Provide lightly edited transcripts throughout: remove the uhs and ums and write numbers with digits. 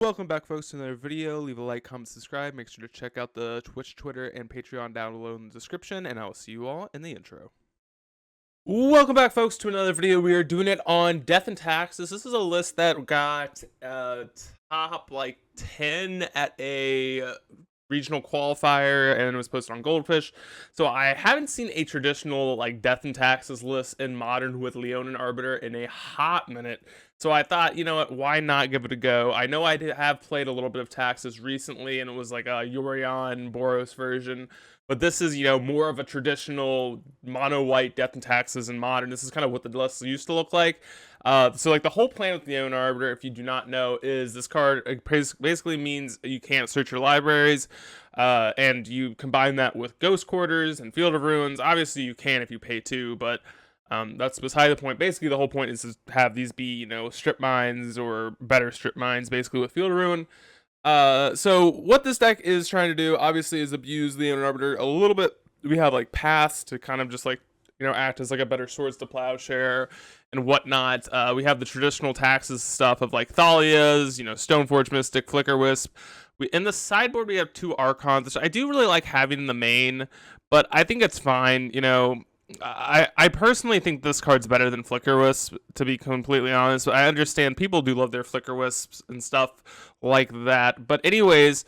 Welcome back, folks, to another video. Leave a like, comment, subscribe. Make sure to check out the Twitch, Twitter, and Patreon down below in the description, and I will see you all in the intro. Welcome back, folks, to another video. We are doing it on Death and Taxes. This is a list that got top 10 at a regional qualifier, and it was posted on Goldfish. So I haven't seen a traditional Death and Taxes list in Modern with Leon and Arbiter in a hot minute. So I thought, you know what, why not give it a go? I know I have played a little bit of Taxes recently, and it was like a Yorion Boros version. But this is, more of a traditional mono-white Death and Taxes in Modern. This is kind of what the list used to look like. So the whole plan with the Leon Arbiter, if you do not know, is this card basically means you can't search your libraries, and you combine that with Ghost Quarters and Field of Ruins. Obviously, you can if you pay 2, but that's beside the point. Basically, the whole point is to have these be, strip mines or better strip mines, basically with Field of Ruin. So what this deck is trying to do, obviously, is abuse the Leon Arbiter a little bit. We have paths to kind of just act as a better Swords to Plowshare and whatnot. We have the traditional taxes stuff of Thalia's, Stoneforge Mystic, Flicker Wisp. In the sideboard, we have 2 Archons, which I do really like having in the main, but I think it's fine. I personally think this card's better than Flicker Wisp, to be completely honest. I understand people do love their Flicker Wisps and stuff like that. But anyways,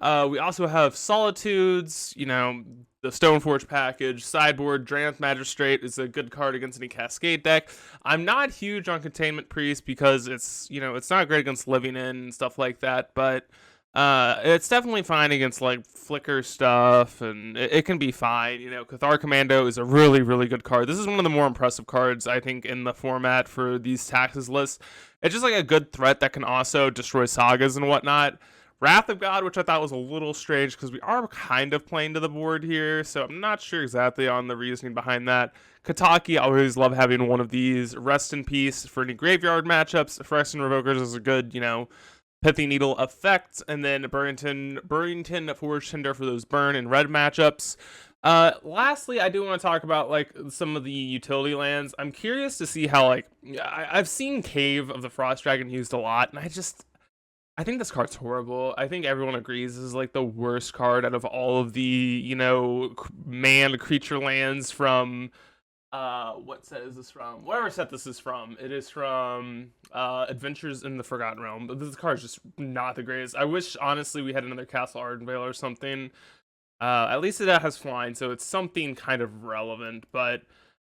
we also have Solitudes, the Stoneforge package. Sideboard, Drannith Magistrate is a good card against any Cascade deck. I'm not huge on Containment Priest because it's, it's not great against Living In and stuff like that, but it's definitely fine against Flicker stuff, and it can be fine. Cathar Commando is a really, really good card. This is one of the more impressive cards, I think, in the format for these taxes lists. It's just a good threat that can also destroy sagas and whatnot. Wrath of God, which I thought was a little strange because we are kind of playing to the board here, so I'm not sure exactly on the reasoning behind that. Kataki, I always love having one of these. Rest in Peace for any graveyard matchups. Phyrexian Revokers is a good, Pithy Needle effect, and then Burrington Forge Tinder for those burn and red matchups. Lastly, I do want to talk about some of the utility lands. I'm curious to see how I've seen Cave of the Frost Dragon used a lot, and I think this card's horrible. I think everyone agrees this is the worst card out of all of the man creature lands from what set is this from? Whatever set this is from. It is from Adventures in the Forgotten Realm. But this card is just not the greatest. I wish, honestly, we had another Castle Ardenvale or something. At least it has flying, so it's something kind of relevant. But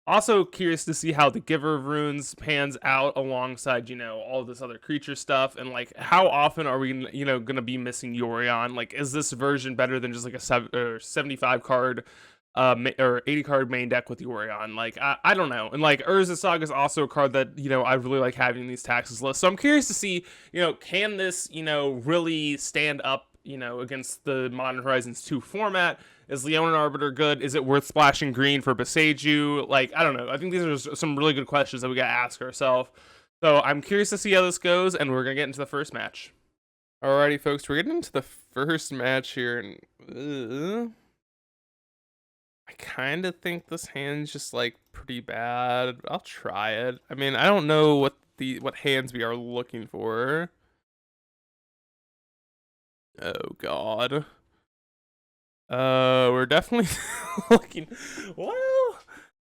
also curious to see how the Giver of Runes pans out alongside, all this other creature stuff. And, how often are we, going to be missing Yorion? Is this version better than just a 75 card or 80 card main deck with Yorion? I don't know. And Urza Saga is also a card that I really like having in these taxes lists. So I'm curious to see can this really stand up against the Modern Horizons 2 format. Is Leon and Arbiter good? Is it worth splashing green for Beseiju? I don't know. I think these are some really good questions that we gotta ask ourselves. So I'm curious to see how this goes, and we're gonna get into the first match. Alrighty, folks, we're getting into the first match here, and I kind of think this hand's just pretty bad. I'll try it. I mean, I don't know what hands we are looking for. Oh God. We're definitely looking. Well,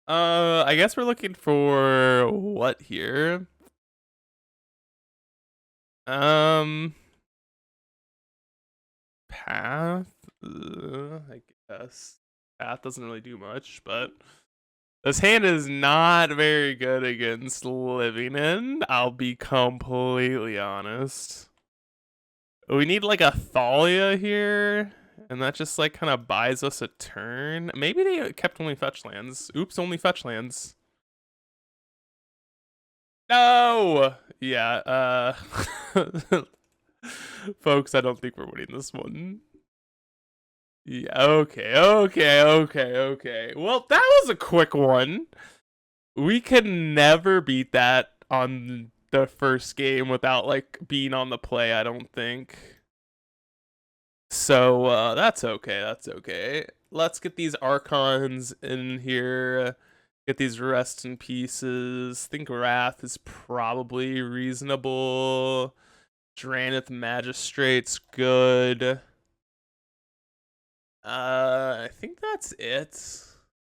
I guess we're looking for what here? Path. I guess. Path doesn't really do much, but this hand is not very good against Living In. I'll be completely honest. We need a Thalia here, and that just kind of buys us a turn. Maybe they kept only fetch lands. Oops, only fetch lands. No! Yeah, folks, I don't think we're winning this one. Yeah, okay. Well, that was a quick one. We can never beat that on the first game without being on the play, I don't think. So that's okay. Let's get these Archons in here. Get these Rest in Pieces. Think Wrath is probably reasonable. Dranith Magistrate's good. I think that's it.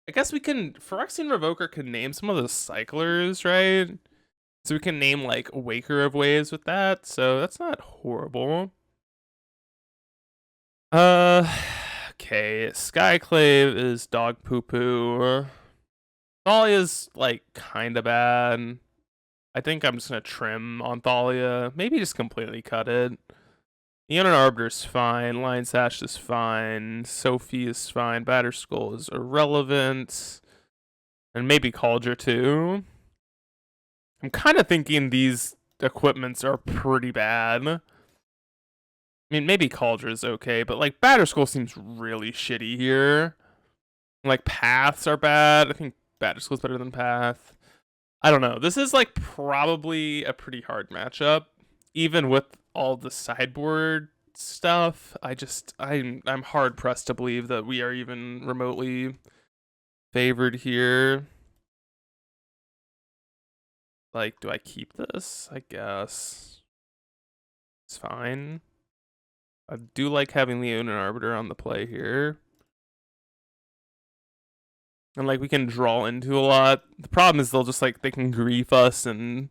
I guess we can, Phyrexian Revoker can name some of the cyclers, right? So we can name like Waker of Waves with that, so that's not horrible. Okay, Skyclave is dog poo poo. Thalia's like kinda bad. I think I'm just gonna trim on Thalia. Maybe just completely cut it. Eonin Arbiter's fine. Lion Sash is fine. Sophie is fine. Batterskull is irrelevant. And maybe Cauldre too. I'm kind of thinking these equipments are pretty bad. I mean, maybe Cauldre is okay, but like Batterskull seems really shitty here. Like Paths are bad. I think Batterskull's better than Path. I don't know. This is like probably a pretty hard matchup, even with all the sideboard stuff. I'm hard pressed to believe that we are even remotely favored here. Like, do I keep this? I guess it's fine. I do like having Leonin Arbiter on the play here. And like we can draw into a lot. The problem is they'll just like they can grief us, and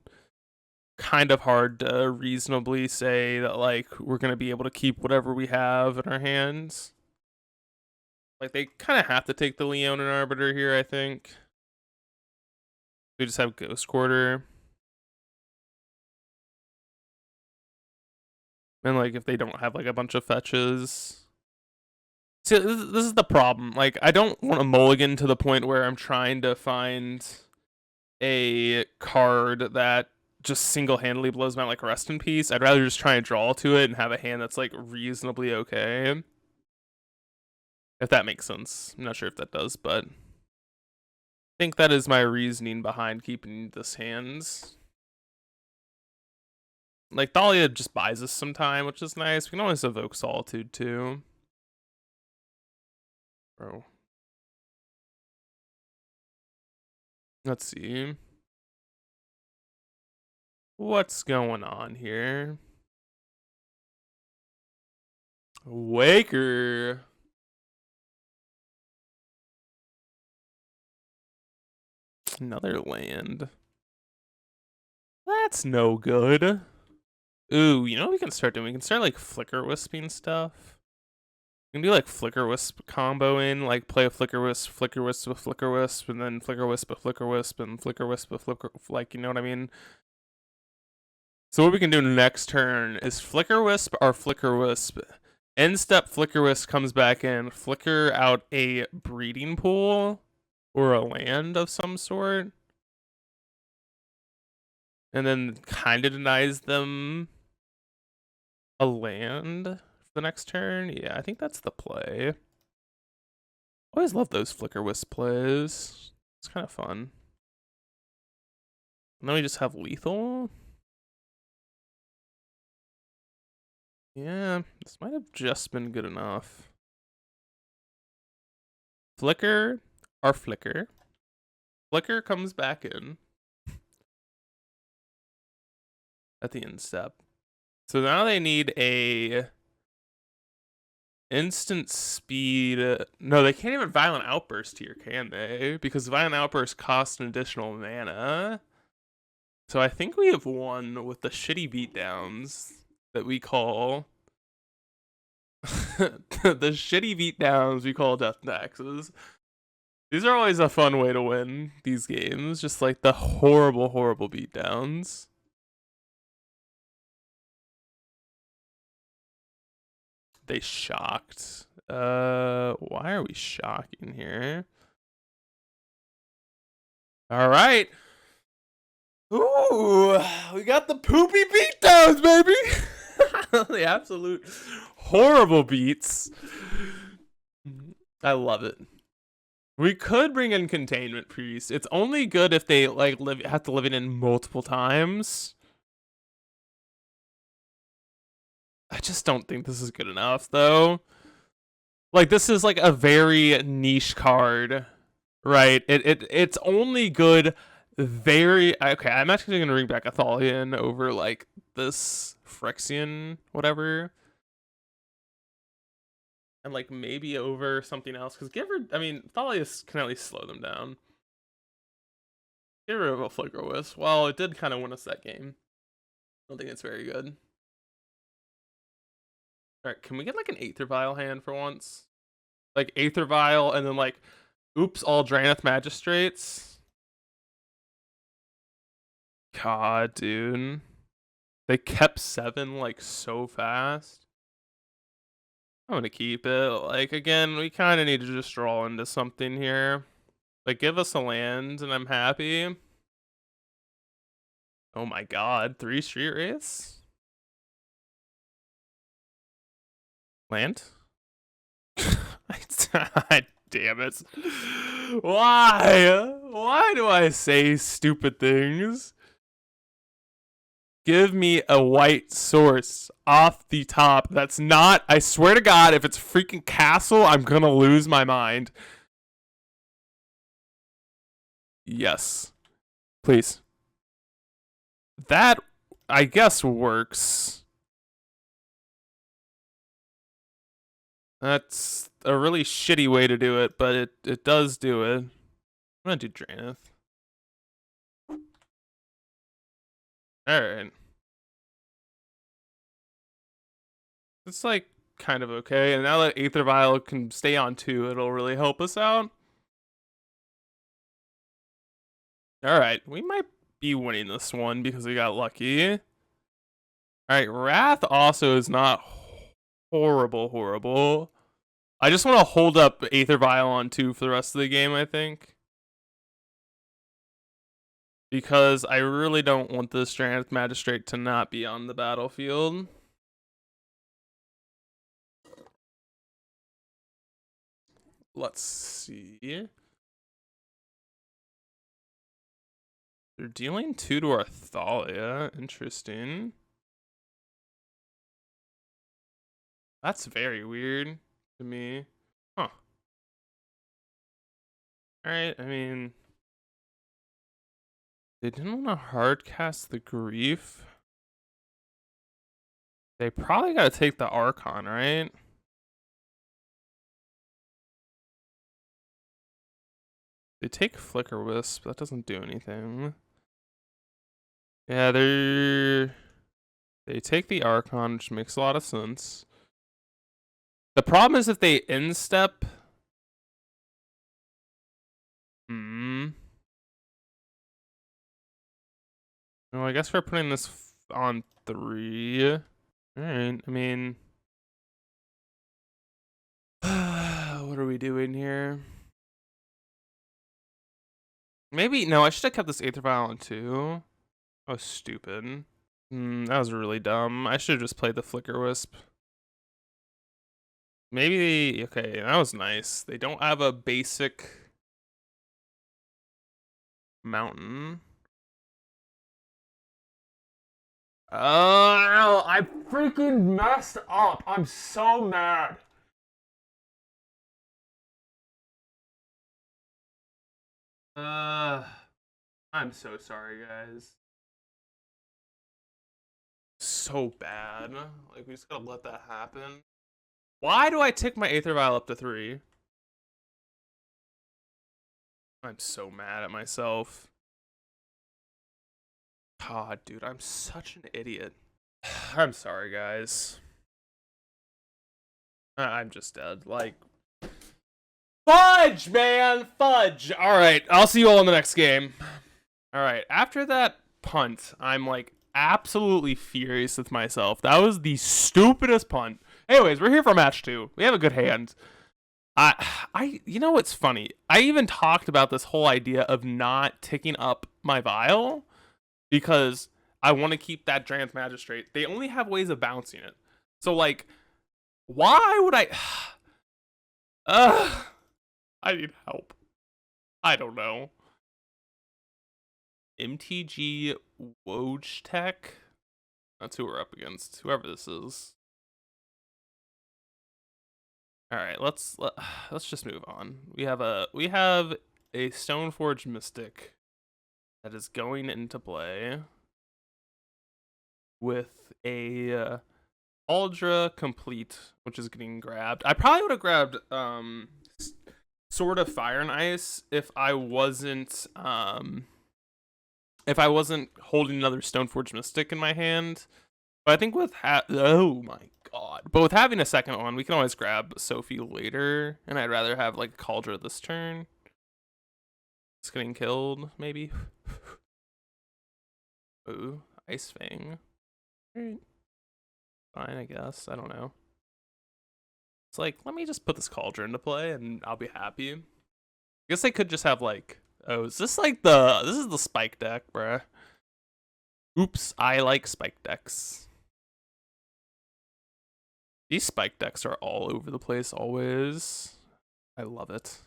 kind of hard to reasonably say that like we're gonna be able to keep whatever we have in our hands. Like they kind of have to take the Leonin Arbiter here, I think. We just have Ghost Quarter. And like if they don't have like a bunch of fetches. See, this is the problem. Like, I don't want to mulligan to the point where I'm trying to find a card that just single-handedly blows my like Rest in Peace. I'd rather just try and draw to it and have a hand that's like reasonably okay. If that makes sense. I'm not sure if that does, but I think that is my reasoning behind keeping this hand. Like, Thalia just buys us some time, which is nice. We can always evoke Solitude too. Bro. Let's see. What's going on here? Waker. Another land. That's no good. Ooh, you know what we can start doing? We can start like Flicker Wisping stuff. We can do like Flicker Wisp comboing, like play a Flicker Wisp, Flicker Wisp with Flicker Wisp, and then Flicker Wisp, a Flicker Wisp, and Flicker Wisp, a Flicker, like, you know what I mean? So what we can do next turn is Flicker Wisp or Flicker Wisp. End step Flicker Wisp comes back in, flicker out a breeding pool or a land of some sort. And then kind of denies them a land for the next turn. Yeah, I think that's the play. Always love those Flicker Wisp plays. It's kind of fun. And then we just have lethal. Yeah, this might have just been good enough. Flicker or Flicker. Flicker comes back in at the end step. So now they need a instant speed. No, they can't even Violent Outburst here, can they? Because Violent Outburst costs an additional mana. So I think we have won with the shitty beatdowns that we call the shitty beatdowns we call death taxes. These are always a fun way to win these games, just like the horrible, horrible beatdowns. They shocked. Why are we shocking here? All right. Ooh, we got the poopy beatdowns, baby. The absolute horrible beats. I love it. We could bring in Containment Priest. It's only good if they like have to live it in multiple times. I just don't think this is good enough, though. Like, this is like a very niche card, right? It's only good very... Okay, I'm actually going to bring back Athalion over like this Phyrexian, whatever. And like maybe over something else. Because I mean, Thalius can at least slow them down. Get rid of a Flicker Wisp. Well, it did kind of win us that game. I don't think it's very good. Alright, can we get like an Aether Vial hand for once? Like Aether Vial and then like, oops, all Drannith Magistrates. God, dude. They kept 7 like so fast. I'm gonna keep it. Like, again, we kind of need to just draw into something here. Like, give us a land and I'm happy. Oh my god, 3 Street Wraiths? Land? Damn it. Why? Why do I say stupid things? Give me a white source off the top. That's not, I swear to God, if it's freaking castle, I'm gonna lose my mind. Yes. Please. That, I guess, works. That's a really shitty way to do it, but it does do it. I'm gonna do Drannith. Alright. It's like kind of okay, and now that Aether Vial can stay on 2, it'll really help us out. Alright, we might be winning this one because we got lucky. Alright, Wrath also is not horrible. I just want to hold up Aether Vial on 2 for the rest of the game, I think. Because I really don't want this Drannith Magistrate to not be on the battlefield. Let's see. They're dealing 2 to our Thalia. Interesting. That's very weird to me. Huh. Alright, I mean, they didn't want to hardcast the Grief. They probably got to take the Archon, right? They take Flicker Wisp. That doesn't do anything. Yeah, they take the Archon, which makes a lot of sense. The problem is if they instep. Well, I guess we're putting this on 3. Alright, I mean. What are we doing here? Maybe, no, I should have kept this Aether Vial on 2. Oh, stupid. That was really dumb. I should have just played the Flicker Wisp. Maybe, okay, that was nice. They don't have a basic mountain. Oh, I freaking messed up. I'm so mad. I'm so sorry, guys. So bad. Like, we just gotta let that happen. Why do I tick my Aether Vial up to 3? I'm so mad at myself. God, dude, I'm such an idiot. I'm sorry, guys. I'm just dead. Like, fudge, man, fudge. All right, I'll see you all in the next game. All right, after that punt, I'm like absolutely furious with myself. That was the stupidest punt. Anyways, we're here for match 2. We have a good hand. You know what's funny? I even talked about this whole idea of not ticking up my vial because I want to keep that Drannith Magistrate. They only have ways of bouncing it. So, like, why would I... I need help. I don't know. MTG Woj Tech? That's who we're up against. Whoever this is. All right, let's just move on. We have a Stoneforge Mystic that is going into play with a Aldra complete, which is getting grabbed. I probably would have grabbed Sword of Fire and Ice if I wasn't holding another Stoneforge Mystic in my hand. But I think with oh my god. But with having a second one, we can always grab Sophie later, and I'd rather have like Cauldra this turn. It's getting killed, maybe. Ooh, Ice Fang. Alright. Fine, I guess. I don't know. It's like, let me just put this Cauldron into play and I'll be happy. I guess I could just have like, oh, is this like this is the spike deck, bruh. Oops, I like spike decks. These spike decks are all over the place always. I love it.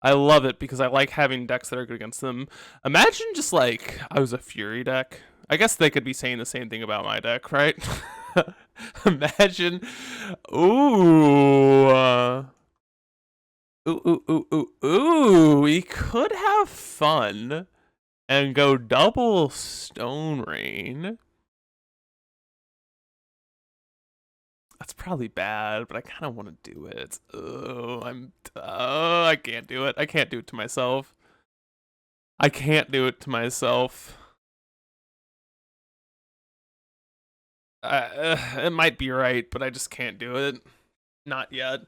I love it because I like having decks that are good against them. Imagine just like, I was a Fury deck. I guess they could be saying the same thing about my deck, right? Imagine, ooh, we could have fun and go double Stone Rain. That's probably bad, but I kind of want to do it. I can't do it. I can't do it to myself. I can't do it to myself. It might be right, but I just can't do it. Not yet.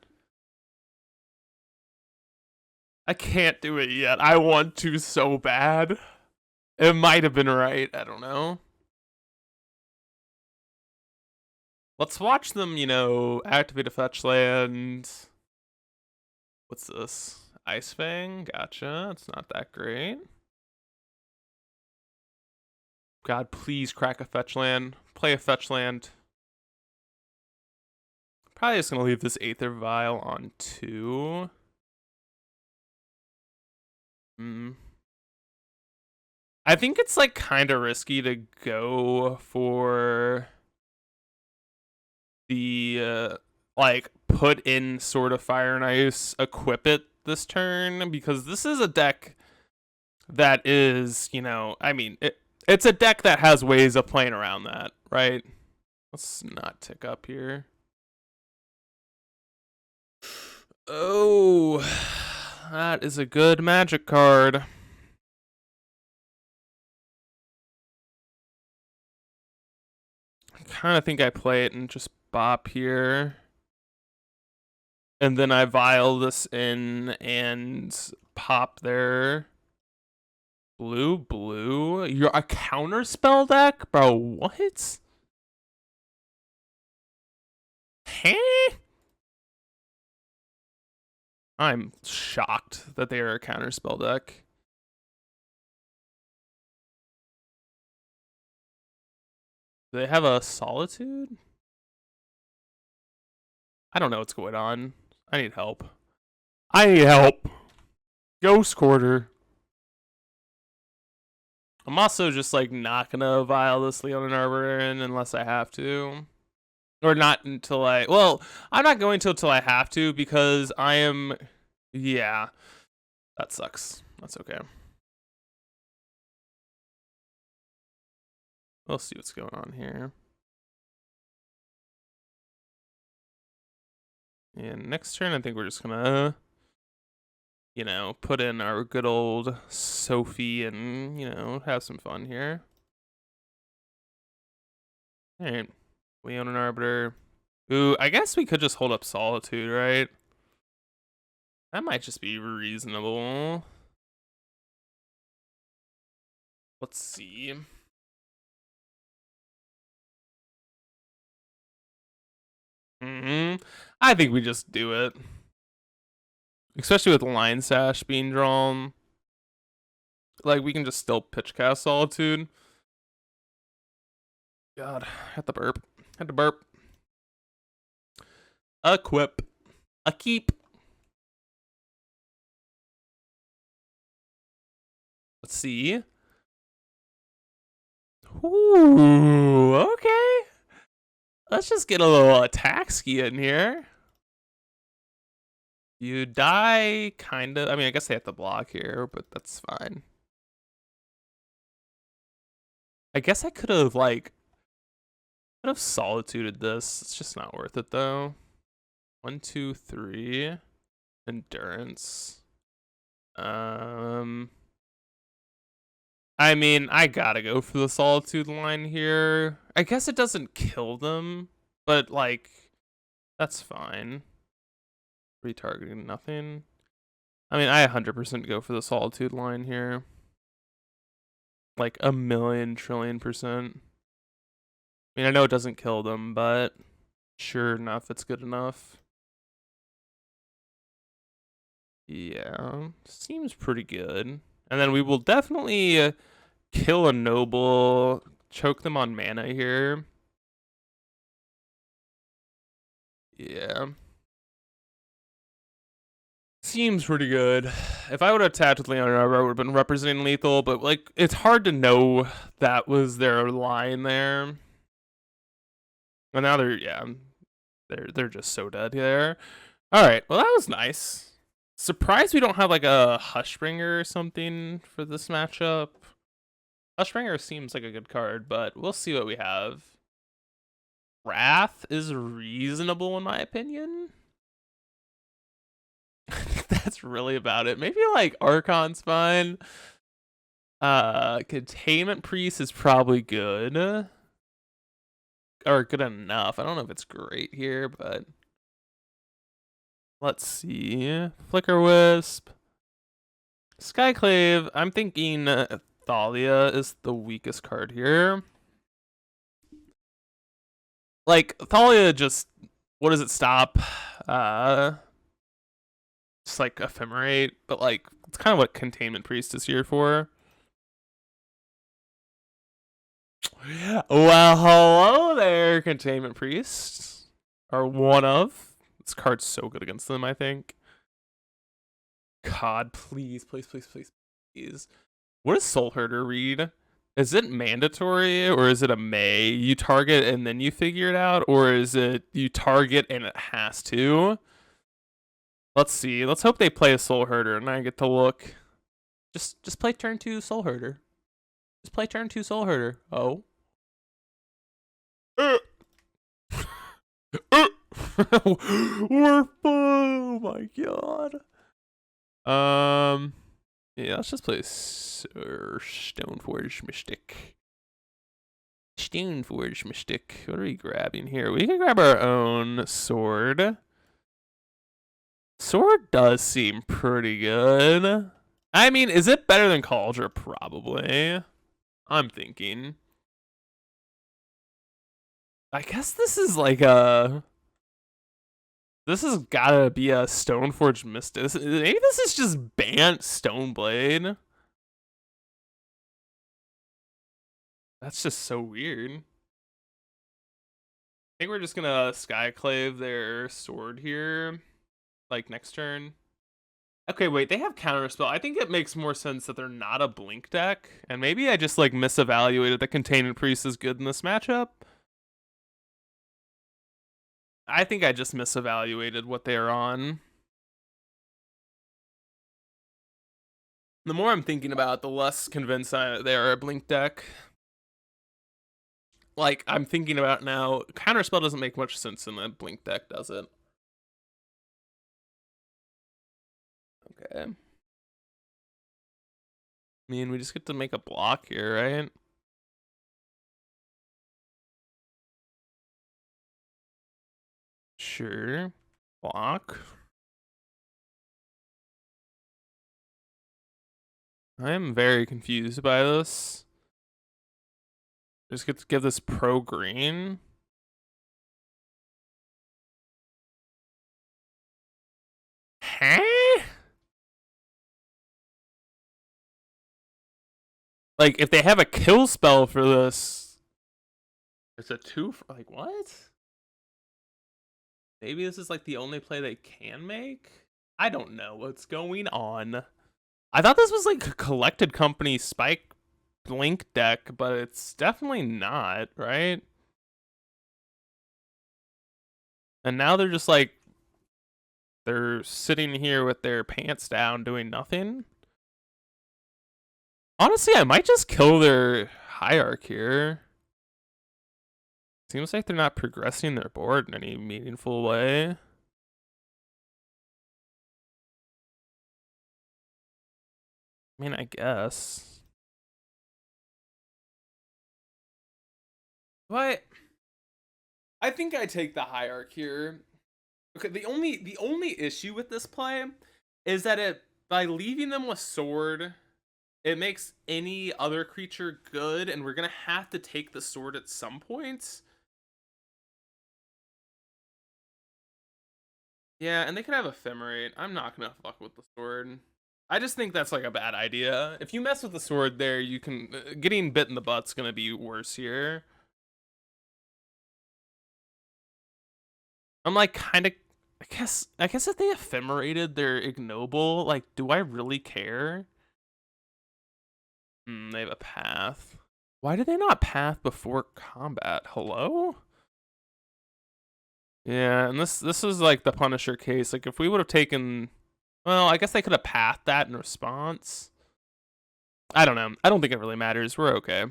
I can't do it yet. I want to so bad. It might have been right. I don't know. Let's watch them, you know, activate a fetch land. What's this? Ice Fang? Gotcha. It's not that great. God, please crack a fetch land. Play a fetch land. Probably just gonna leave this Aether Vial on 2. I think it's like kind of risky to go for the like put in Sword of Fire and Ice, equip it this turn, because this is a deck that is, you know, I mean, it's a deck that has ways of playing around that, right? Let's not tick up here. Oh, that is a good Magic card. I kind of think I play it and just bop here. And then I vial this in and pop there. Blue. You're a counterspell deck? Bro, what? Huh? I'm shocked that they are a counterspell deck. Do they have a Solitude? I don't know what's going on. I need help. I need help. Ghost Quarter. I'm also just like not gonna vial this Leonin Arbiter in unless I have to. Or not until well, I'm not going to until I have to because I am, yeah, that sucks. That's okay. We'll see what's going on here. And next turn, I think we're just gonna, you know, put in our good old Sophie and, you know, have some fun here. All right, Leonin Arbiter. Ooh, I guess we could just hold up Solitude, right? That might just be reasonable. Let's see. I think we just do it. Especially with Line Sash being drawn. Like, we can just still pitch cast Solitude. God, had to burp. Equip. A keep. Let's see. Ooh, okay. Let's just get a little Ataxia in here. You die, kind of. I mean, I guess they have to block here, but that's fine. I guess I could have, like, Could have solituded this. It's just not worth it though. 1, 2, 3. Endurance. I mean, I gotta go for the solitude line here. I guess it doesn't kill them, but like, that's fine. Retargeting nothing. I mean, I 100% go for the solitude line here. Like a million trillion %. I mean, I know it doesn't kill them, but sure enough, it's good enough. Yeah, seems pretty good. And then we will definitely kill a noble, choke them on mana here. Yeah. Seems pretty good. If I would have attacked with Leonardo, I would have been representing lethal, but like it's hard to know that was their line there. And now they're just so dead there. All right, well that was nice. Surprised we don't have like a Hushbringer or something for this matchup. Hushbringer seems like a good card, but we'll see what we have. Wrath is reasonable in my opinion. That's really about it. Maybe like Archon's fine. Containment Priest is probably good. Or good enough. I don't know if it's great here, but let's see. Flicker Wisp. Skyclave. I'm thinking Thalia is the weakest card here. Like, Thalia just, what does it stop? Just like Ephemerate, but like, it's kind of what Containment Priest is here for. Well, hello there, Containment Priest. Or one of. This card's so good against them, I think. God, please, please, please, please, please. What does Soul Herder read? Is it mandatory or is it a may? You target and then you figure it out? Or is it you target and it has to? Let's see. Let's hope they play a Soul Herder and I get to look. Just play turn 2 Soul Herder. Just play turn 2 Soul Herder. Oh. Oh my god. Yeah, let's just play Stoneforge Mystic. Stoneforge Mystic. What are we grabbing here? We can grab our own sword. Sword does seem pretty good. I mean, is it better than Cauldron? Probably. I'm thinking. I guess this is like a... This has gotta be a Stoneforge Mystic. Maybe this is just Bant Stoneblade. That's just so weird. I think we're just gonna Skyclave their sword here. Like next turn. Okay, wait, they have Counterspell. I think it makes more sense that they're not a Blink deck. And maybe I just like misevaluated that Containment Priest is good in this matchup. I think I just misevaluated what they're on. The more I'm thinking about it, the less convinced they are a Blink deck. Like, I'm thinking about now, Counterspell doesn't make much sense in the Blink deck, does it? Okay. I mean, we just get to make a block here, right? Sure. Block. I am very confused by this. Just get to give this pro green. Huh? Like, if they have a kill spell for this, it's a 2 for, like, what? Maybe this is like the only play they can make? I don't know what's going on. I thought this was like a Collected Company Spike Blink deck, but it's definitely not, right? And now they're just like, they're sitting here with their pants down doing nothing. Honestly, I might just kill their Hierarch here. Seems like they're not progressing their board in any meaningful way. I mean, I guess. But I think I take the hierarchy here. Okay, the only issue with this play is that it by leaving them with sword, it makes any other creature good, and we're gonna have to take the sword at some point. Yeah, and they could have ephemerate. I'm not gonna fuck with the sword. I just think that's like a bad idea. If you mess with the sword there, you can getting bit in the butt's gonna be worse here. I'm like kind of I guess if they ephemerated their ignoble, like, do I really care? They have a path. Why did they not path before combat? Hello? Yeah, and this is like the Punisher case. Like if we would have taken, well, I guess they could have pathed that in response. I don't know. I don't think it really matters. We're okay.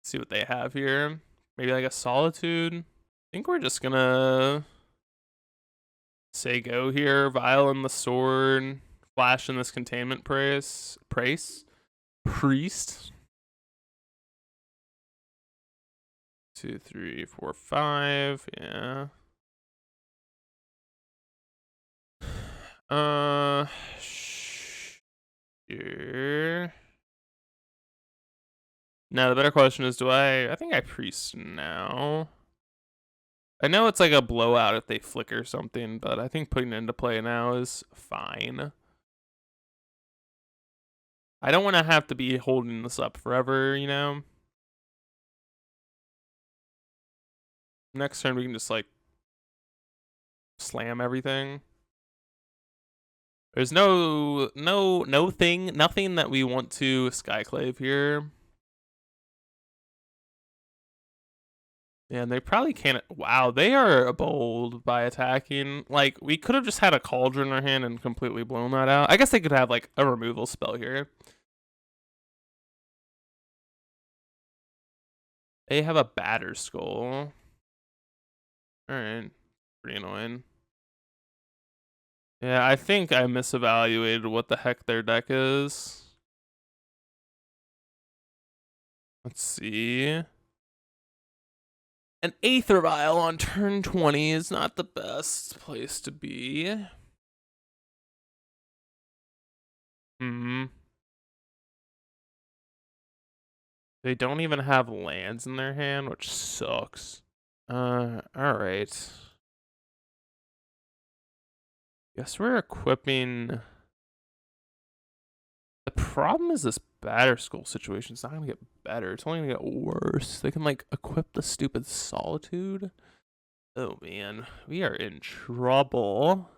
See what they have here. Maybe like a Solitude. I think we're just gonna say go here. Vial in the sword. Flash in this containment priest. 2, 3, 4, 5. Yeah. Sure. Now the better question is, I think I priest now. I know it's like a blowout if they flicker something, but I think putting it into play now is fine. I don't want to have to be holding this up forever, you know? Next turn we can just like slam everything. There's nothing that we want to Skyclave here. Yeah, and they probably can't. Wow, they are bold by attacking. Like, we could have just had a Cauldron in our hand and completely blown that out. I guess they could have, like, a removal spell here. They have a Batter Skull. Alright. Pretty annoying. Yeah, I think I misevaluated what the heck their deck is. Let's see. An Aether Vial on turn 20 is not the best place to be. They don't even have lands in their hand, which sucks. Alright. Guess we're equipping. The problem is this Batter Skull situation. It's not gonna get better. It's only gonna get worse. They can like equip the stupid Solitude. Oh man, we are in trouble.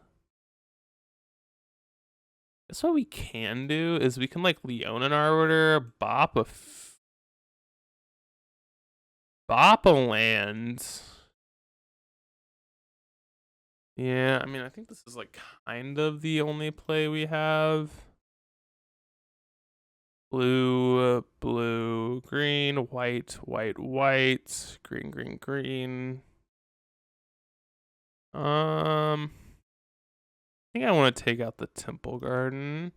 Guess what we can do is we can like Leonin Arbiter, bop a land. Yeah, I mean, I think this is like kind of the only play we have. Blue, blue, green, white, white, white, green, green, green. I think I want to take out the Temple Garden.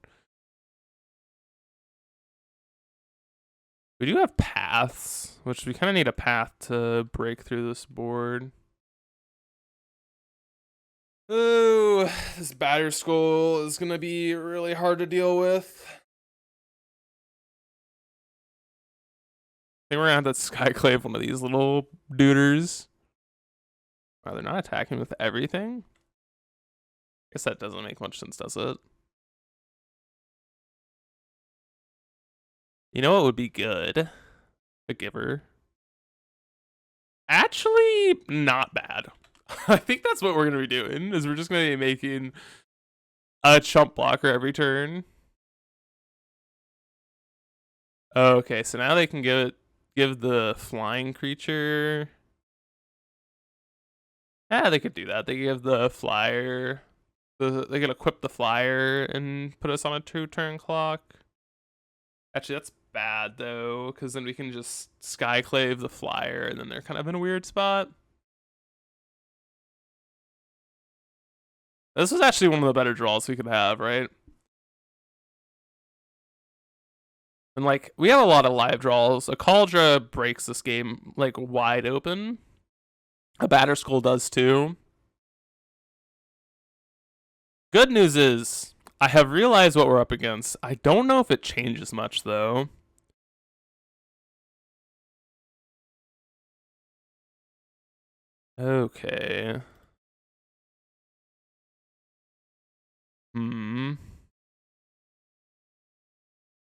We do have paths, which we kind of need a path to break through this board. Oh, this Batter Skull is going to be really hard to deal with. I think we're going to have to Skyclave one of these little duders. Wow, they're not attacking with everything? I guess that doesn't make much sense, does it? You know what would be good? A Giver. Actually, not bad. I think that's what we're going to be doing, is we're just going to be making a chump blocker every turn. Okay, so now they can give the flying creature. Yeah, they could do that. They give the flyer. They could equip the flyer and put us on a 2-turn clock. Actually, that's bad though, because then we can just Skyclave the flyer, and then they're kind of in a weird spot. This was actually one of the better draws we could have, right? And like, we have a lot of live draws. A Cauldra breaks this game like wide open. A Batterskull does too. Good news is, I have realized what we're up against. I don't know if it changes much though. Okay.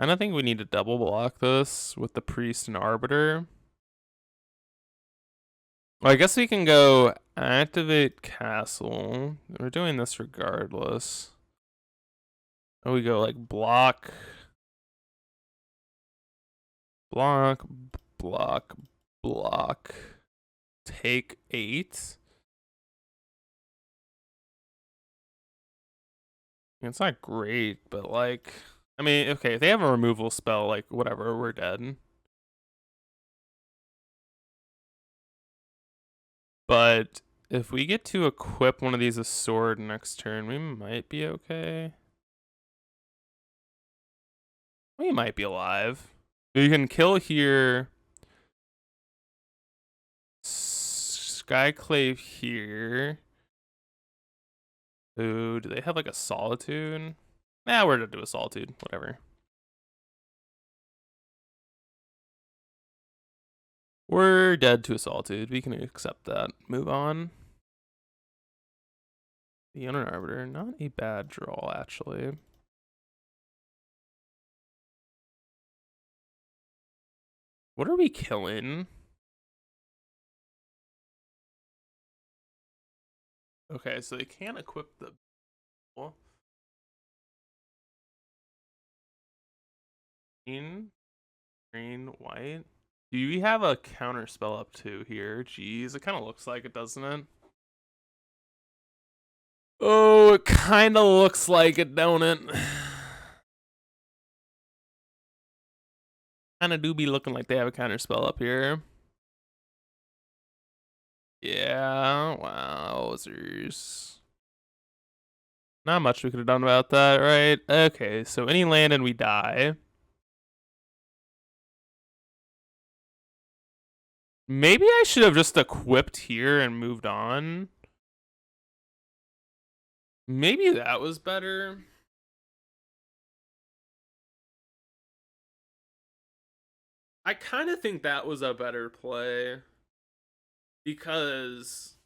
I don't think we need to double block this with the Priest and Arbiter. Well, I guess we can go activate Castle. We're doing this regardless. Oh, we go like block, block, block, block. Take 8. It's not great, but like, I mean, okay, if they have a removal spell, like whatever, we're dead. But if we get to equip one of these a sword next turn, we might be okay. We might be alive. We can kill here. Skyclave here. Ooh, do they have like a Solitude? Nah, we're gonna do a Solitude. Whatever. We're dead to a Solitude. We can accept that. Move on. The Unknown Arbiter, not a bad draw, actually. What are we killing? Okay, so they can't equip the... Green, white. Do we have a counter spell up too here? Jeez, it kind of looks like it, doesn't it? Oh, it kind of looks like it, don't it? Kind of do be looking like they have a counter spell up here. Yeah, wowzers. Not much we could have done about that, right? Okay, so any land and we die. Maybe I should have just equipped here and moved on. Maybe that was better. I kind of think that was a better play. Because...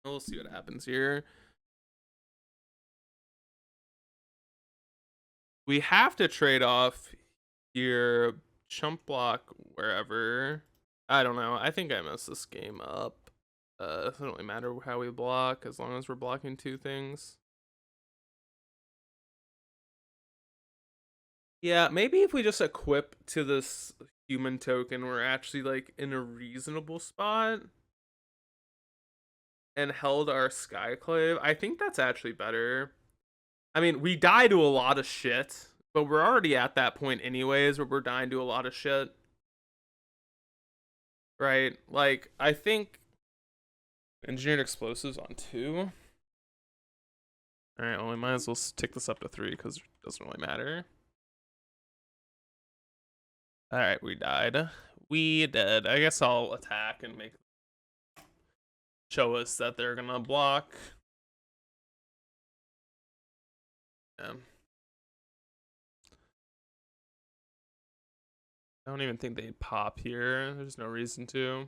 we'll see what happens here. We have to trade off here, chump block wherever. I don't know. I think I messed this game up. It doesn't really matter how we block as long as we're blocking 2 things. Yeah, maybe if we just equip to this human token, we're actually like in a reasonable spot. And held our Skyclave. I think that's actually better. I mean, we die to a lot of shit, but we're already at that point anyways where we're dying to a lot of shit. Right? Like, I think engineered explosives on 2. Alright, well, we might as well tick this up to 3 because it doesn't really matter. Alright, we died. We did. I guess I'll attack and show us that they're gonna block. Yeah. I don't even think they'd pop here. There's no reason to.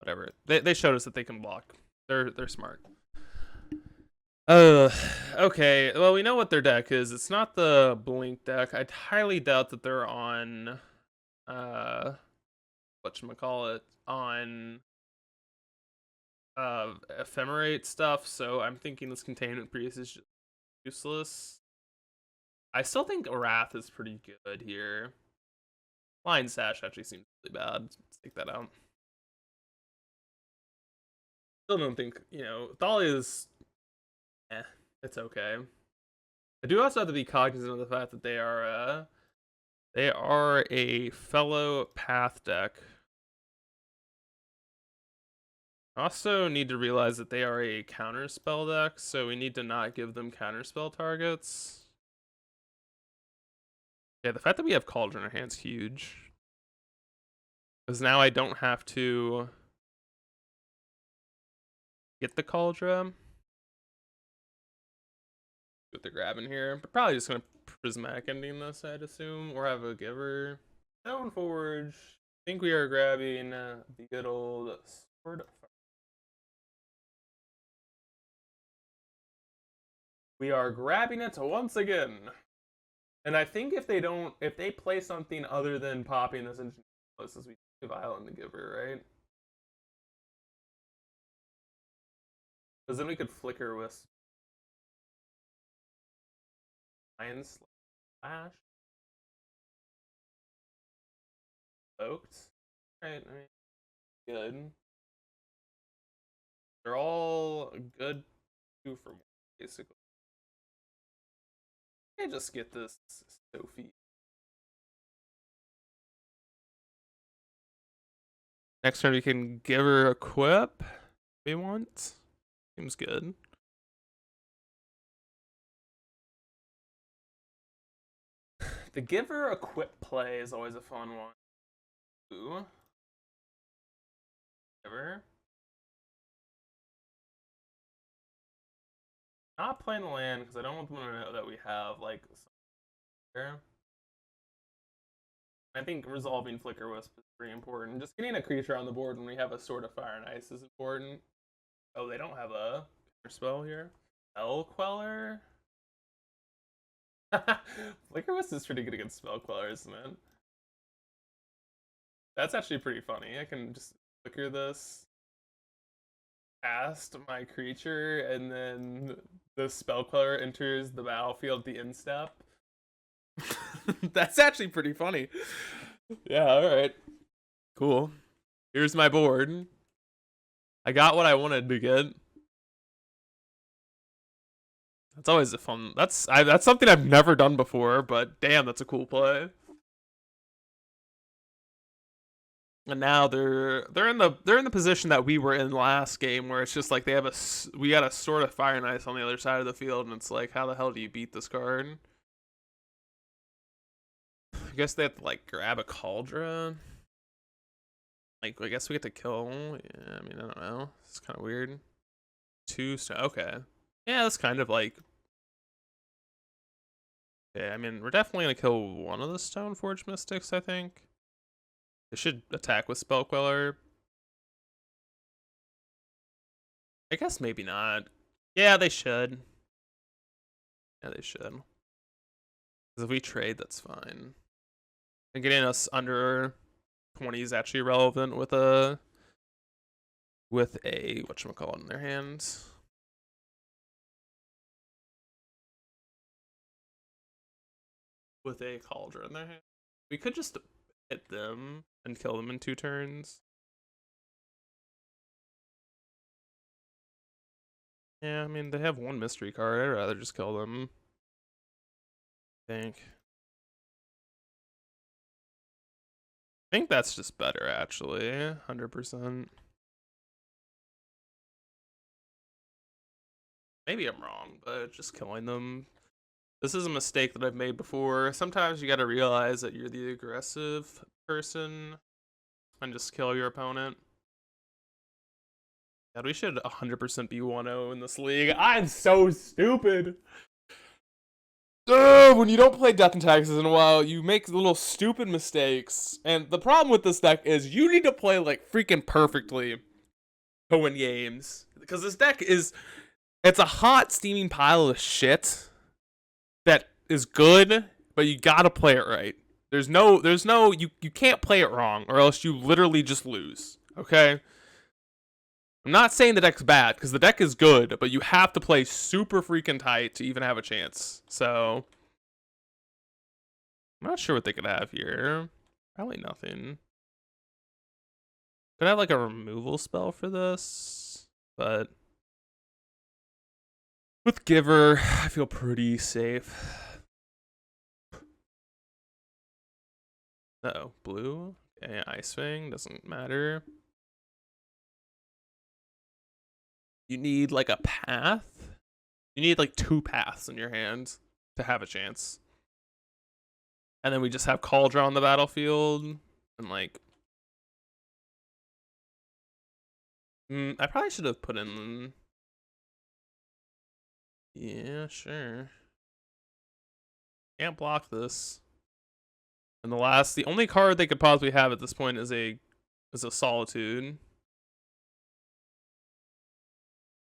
Whatever. They showed us that they can block. They're smart. Okay. Well, we know what their deck is. It's not the Blink deck. I highly doubt that they're on whatchamacallit, on ephemerate stuff, so I'm thinking this Containment Priest is just useless. I still think Wrath is pretty good here. Lion Sash actually seems really bad. Let's take that out. Still don't think, Thalia's it's okay. I do also have to be cognizant of the fact that they are a fellow path deck. I also need to realize that they are a counterspell deck, so we need to not give them counterspell targets. Yeah, the fact that we have Cauldron in our hand's huge. Because now I don't have to get the Cauldron. With the grab in here. But probably just gonna prismatic ending this, I'd assume. Or have a giver. Stone Forge. I think we are grabbing the good old sword. We are grabbing it once again. And I think if they play something other than popping this into places, we give Island the giver, right? Because then we could flicker with Iron Slash. Oaked. Right, I mean, good. They're all good 2 for 1, basically. I just get this Sophie. Next turn we can give her equip. We want. Seems good. The give her equip play is always a fun one. Ooh. Give her. Not playing the land because I don't want them to know that we have like there. I think resolving Flicker Wisp is pretty important. Just getting a creature on the board when we have a Sword of Fire and Ice is important. Oh, they don't have a spell here. Spell Queller? Flicker Wisp is pretty good against Spell Quellers, man. That's actually pretty funny. I can just flicker this past my creature, and then the Spell Queller enters the battlefield the instep. That's actually pretty funny. Yeah, alright. Cool. Here's my board. I got what I wanted to get. That's always a fun. That's something I've never done before, but damn, that's a cool play. And now they're in the position that we were in last game, where it's just like we got a Sword of Fire and Ice on the other side of the field, and it's like, how the hell do you beat this card? I guess they have to like grab a Cauldron. Like, I guess we get to kill. Yeah, I mean, I don't know. It's kind of weird. 2 okay. Yeah, that's kind of like. Yeah, I mean, we're definitely gonna kill one of the Stoneforge Mystics, I think. They should attack with Spell Queller. I guess maybe not. Yeah, they should. Yeah, they should. Because if we trade, that's fine. And getting us under 20 is actually relevant with a whatchamacallit in their hands. With a Cauldron in their hand. We could just hit them and kill them in 2 turns. Yeah, I mean, they have 1 mystery card. I'd rather just kill them. I think that's just better, actually. 100%. Maybe I'm wrong, but just killing them. This is a mistake that I've made before. Sometimes you gotta realize that you're the aggressive person and just kill your opponent. God, we should 100% be 1-0 in this league. I'm so stupid. When you don't play Death and Taxes in a while, you make little stupid mistakes. And the problem with this deck is you need to play like freaking perfectly to win games. Because this deck it's a hot steaming pile of shit that is good, but you gotta play it right. You can't play it wrong, or else you literally just lose. Okay? I'm not saying the deck's bad, because the deck is good, but you have to play super freaking tight to even have a chance. So, I'm not sure what they could have here. Probably nothing. Could I have like a removal spell for this? But With Giver, I feel pretty safe. Uh-oh, blue? Okay, Ice Fang, doesn't matter. You need like a path? You need like 2 paths in your hand to have a chance. And then we just have Cauldron on the battlefield. And like... I probably should have put in... Yeah, sure. Can't block this. And the only card they could possibly have at this point is a Solitude.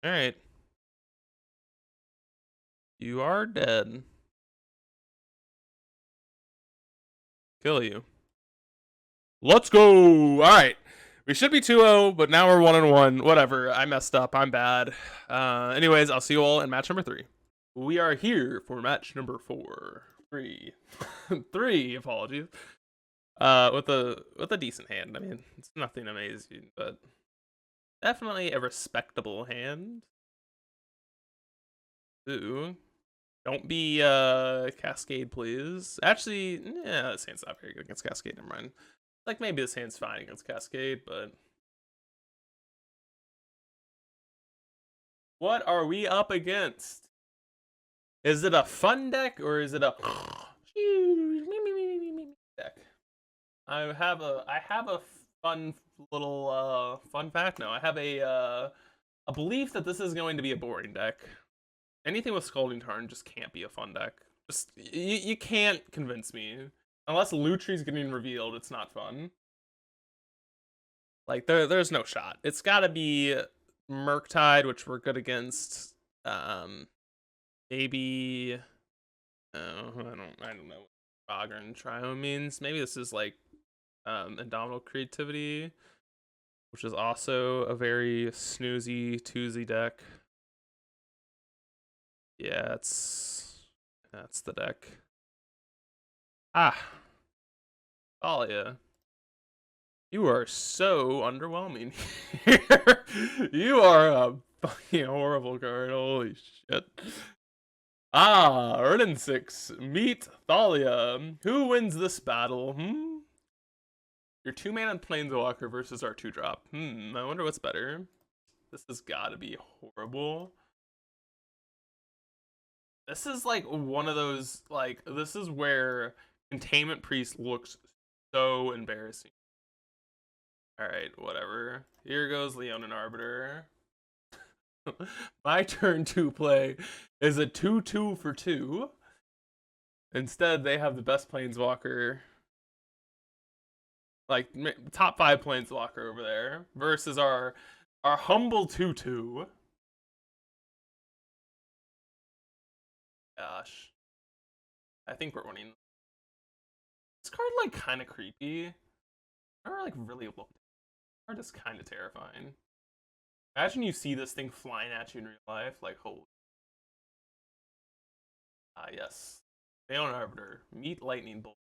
Alright. You are dead. Kill you. Let's go! Alright. We should be 2-0, but now we're 1-1. Whatever. I messed up. I'm bad. Anyways, I'll see you all in match number 3. We are here for match number 4. 3. 3, apologies. With a decent hand. I mean, it's nothing amazing, but definitely a respectable hand. Ooh. Don't be Cascade, please. Actually, yeah, this hand's not very good against Cascade, never mind. Like, maybe this hand's fine against Cascade, but... What are we up against? Is it a fun deck, or is it a... deck? I have a fun little, fun fact now. I have a belief that this is going to be a boring deck. Anything with Scalding Tarn just can't be a fun deck. Just, you can't convince me. Unless Lutri's getting revealed, it's not fun. Like, there's no shot. It's gotta be Murktide, which we're good against. Maybe... Oh, I don't know what Frogger and Trio means. Maybe this is like Indomitable Creativity, which is also a very snoozy, toozy deck. Yeah, that's the deck. Ah. Oh, yeah. You are so underwhelming here. You are a fucking horrible card. Holy shit. Ah, Erden 6. Meet Thalia. Who wins this battle? Your 2-mana Planeswalker versus our 2-drop. I wonder what's better. This has gotta be horrible. This is like one of those, like, this is where Containment Priest looks so embarrassing. Alright, whatever. Here goes Leonin Arbiter. My turn to play is a 2/2 for 2. Instead, they have the best Planeswalker. Like, top 5 Planeswalker over there. Versus our humble 2/2. Gosh. I think we're winning. This card, like, kind of creepy. Or, like, really look. This card is kind of terrifying. Imagine you see this thing flying at you in real life. Like, holy. Ah, yes. Leonin Arbiter. Meet Lightning Bolt.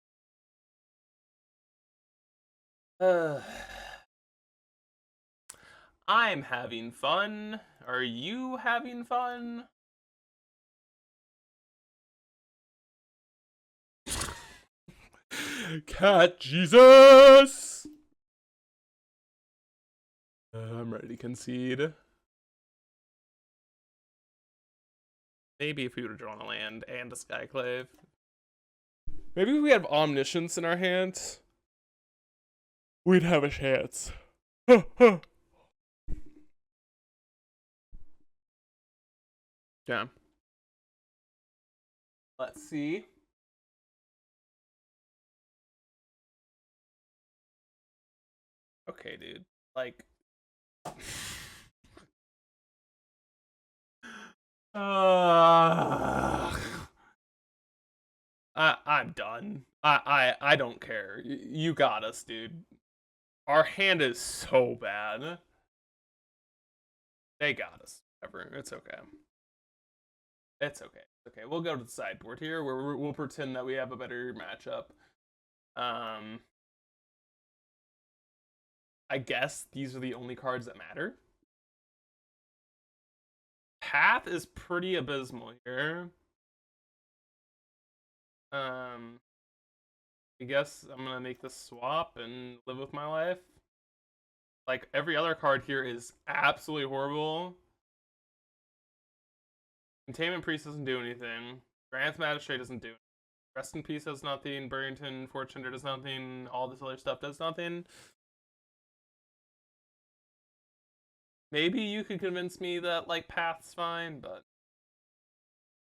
I'm having fun. Are you having fun? Cat Jesus! I'm ready to concede. Maybe if we would have drawn a land and a Skyclave. Maybe if we had Omniscience in our hands, we'd have a chance. Yeah. Let's see. Okay, dude. Like... I'm done. I don't care. You got us, dude. Our hand is so bad. They got us. Whatever. It's okay. It's okay. Okay, we'll go to the sideboard here where we'll pretend that we have a better matchup. I guess these are the only cards that matter. path is pretty abysmal here. I guess I'm gonna make this swap and live with my life. Like, every other card here is absolutely horrible. Containment Priest doesn't do anything. Grant Magistrate doesn't do anything. Rest in Peace does nothing. Burrington Fortune does nothing. All this other stuff does nothing. Maybe you could convince me that, like, Path's fine, but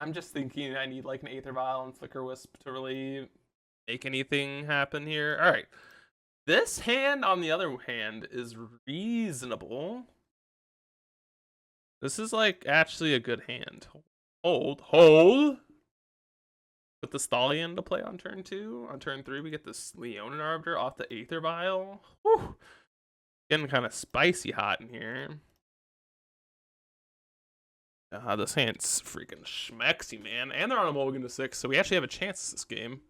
I'm just thinking I need, like, an Aether Vial and Flicker Wisp to really make anything happen here. Alright. This hand, on the other hand, is reasonable. This is, like, actually a good hand. Hold. Put the Stallion to play on turn 2. On turn 3, we get this Leonin Arbiter off the Aether Vial. Whew. Getting kind of spicy hot in here. This hand's freaking schmexy, man. And they're on a mulligan to 6, so we actually have a chance this game.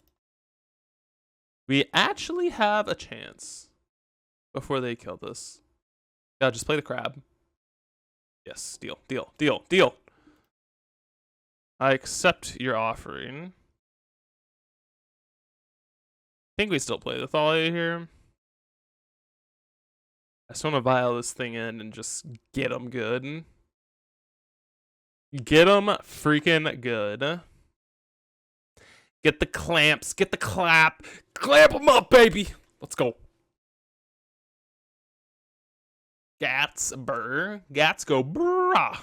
We actually have a chance before they kill this. Yeah, just play the crab. Yes, deal. I accept your offering. I think we still play the Thalia here. I just want to vial this thing in and just get them good. Get them freaking good. Get the clamps. Get the clap. Clamp them up, baby. Let's go. Gats burr. Gats go brah.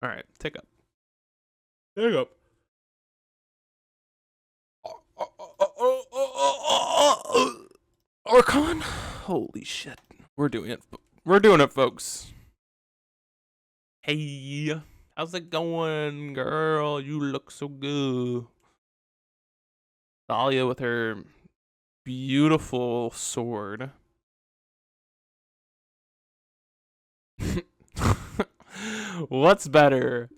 Alright, take up. Take up. Archon? Holy shit. We're doing it. We're doing it, folks. Hey. How's it going, girl? You look so good. Thalia with her beautiful sword. What's better?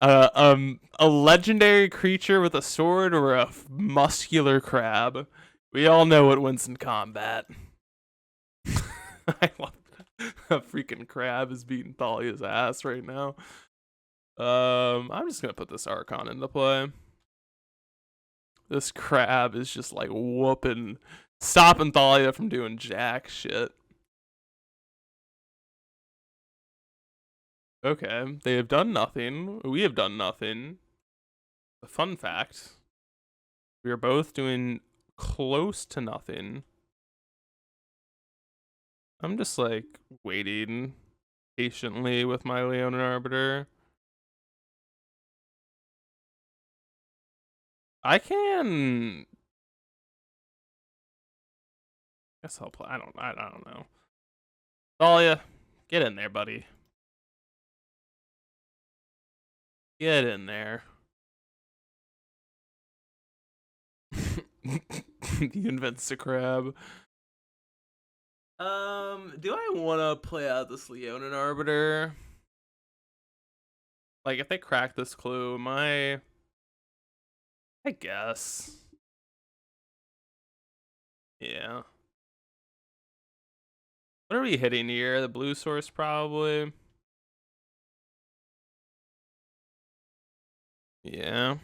A legendary creature with a sword or a muscular crab? We all know what wins in combat. I love a freaking crab is beating Thalia's ass right now. I'm just gonna put this Archon into play. This crab is just like whooping, stopping Thalia from doing jack shit. Okay, they have done nothing. We have done nothing. A fun fact: we are both doing close to nothing. I'm just like waiting patiently with my Leonin Arbiter. I can. Guess I'll play. I don't know. Thalia, get in there, buddy. Get in there. He invents a crab. Do I want to play out this Leonin Arbiter? Like, if they crack this clue, I guess. Yeah. What are we hitting here? The blue source, probably. Yeah. I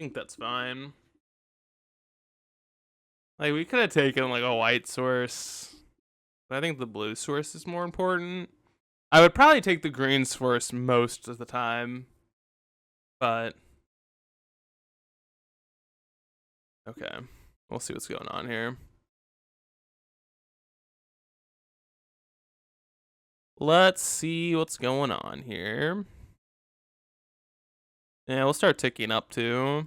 think that's fine. Like, we could have taken, like, a white source. But I think the blue source is more important. I would probably take the green source most of the time. But okay. We'll see what's going on here. Let's see what's going on here. Yeah, we'll start ticking up too.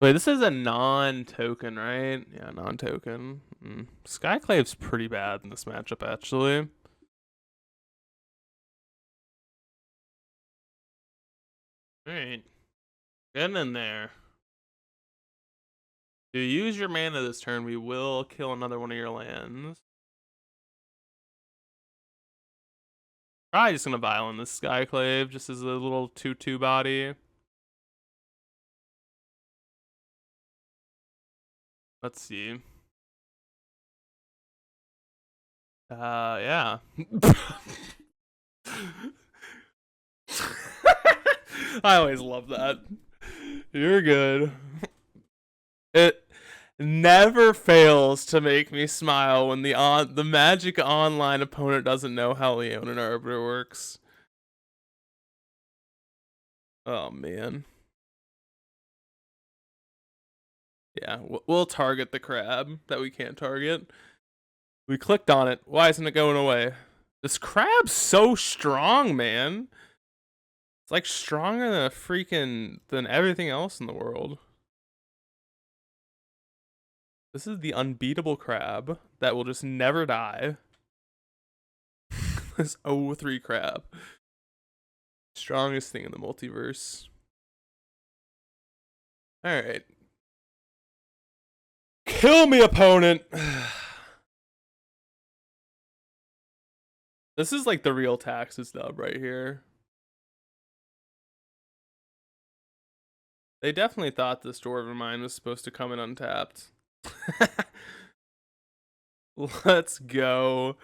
Wait, this is a non-token, right? Yeah, non-token. Skyclave's pretty bad in this matchup, actually. Alright. Get in there. If you use your mana this turn, we will kill another one of your lands. Probably just gonna violin this Skyclave just as a little 2/2 body. Let's see. Yeah. I always love that. You're good. It never fails to make me smile when the Magic Online opponent doesn't know how Leonin Arbiter works. Oh man. Yeah, we'll target the crab that we can't target. We clicked on it. Why isn't it going away? This crab's so strong, man. It's like stronger than everything else in the world. This is the unbeatable crab that will just never die. This 0-3 crab. Strongest thing in the multiverse. Alright. Kill me, opponent! This is like the real taxes dub right here. They definitely thought this Dwarven Mine was supposed to come in untapped. Let's go.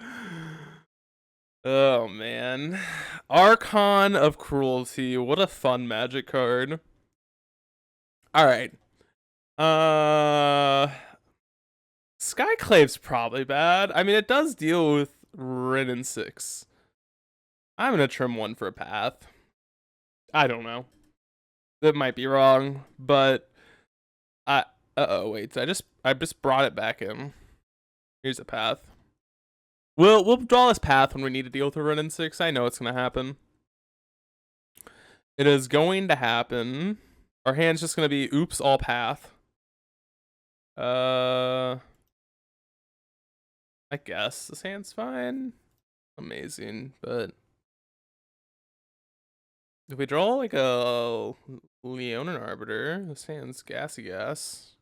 Oh man. Archon of Cruelty. What a fun Magic card. Alright. Skyclave's probably bad. I mean, it does deal with Rin and 6. I'm gonna trim one for a path. I don't know. That might be wrong, but wait, I just brought it back in. Here's a path. We'll draw this path when we need to deal with a Rin and 6. I know it's gonna happen. It is going to happen. Our hand's just gonna be oops, all path. I guess this hand's fine. Amazing, but if we draw like a Leonin Arbiter, this hand's gassy gas.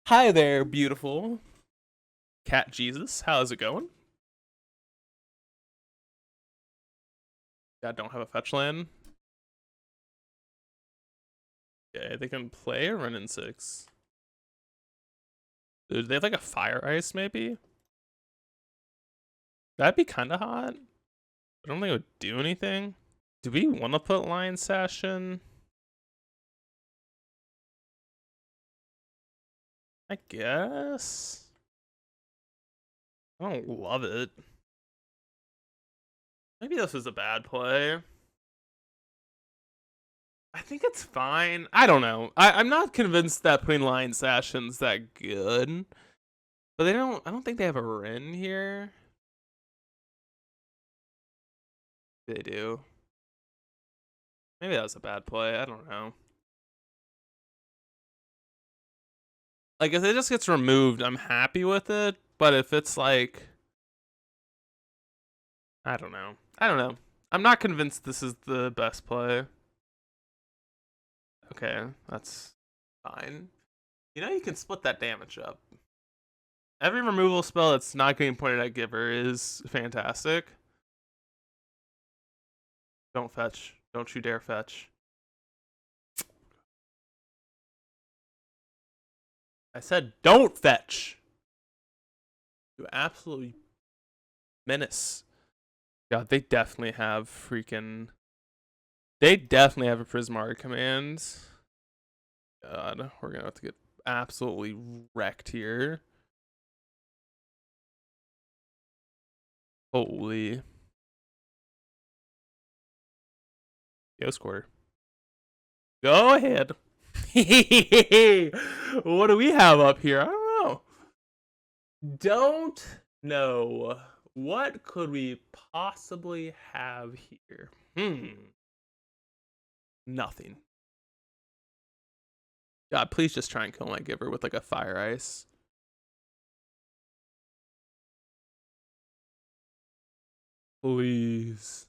Hi there, beautiful Cat Jesus. How's it going? I don't have a fetch land. Okay, they can play a Rin and 6. Do they have like a Fire Ice maybe? That'd be kind of hot. I don't think it would do anything. Do we want to put Lion Sash in? I guess. I don't love it. Maybe this is a bad play. I think it's fine. I don't know. I'm not convinced that putting Lion Sash in's that good. But I don't think they have a Rin here. They do. Maybe that was a bad play. I don't know. Like, if it just gets removed, I'm happy with it. But if it's like... I don't know. I'm not convinced this is the best play. Okay, that's fine. You know, you can split that damage up. Every removal spell that's not getting pointed at Giver is fantastic. Don't fetch. Don't you dare fetch. I said don't fetch. You absolutely menace. God, they definitely have freaking... They definitely have a Prismari command. God, we're gonna have to get absolutely wrecked here. Holy. Ghost Quarter. Go ahead. What do we have up here? I don't know. Don't know. What could we possibly have here? Nothing. God, please just try and kill my Giver with like a Fire Ice. Please.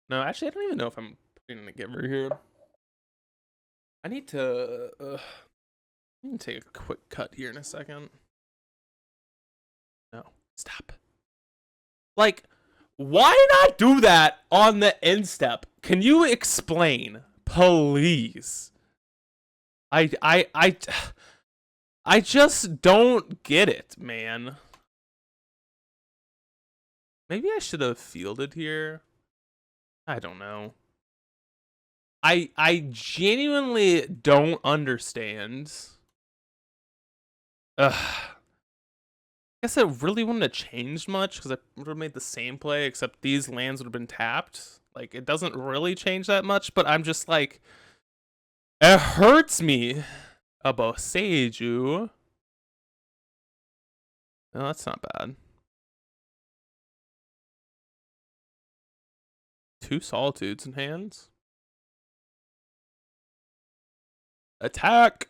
No, actually, I don't even know if I'm putting in a Giver here. I need to take a quick cut here in a second. No, stop. Like, why not do that on the end step? Can you explain, Please. I just don't get it, man. Maybe I should have fielded here. I don't know. I genuinely don't understand. Ugh. I guess it really wouldn't have changed much because I would have made the same play, except these lands would have been tapped. Like, it doesn't really change that much, but I'm just like, it hurts me about Seiju. No, that's not bad. 2 Solitudes in hands. Attack!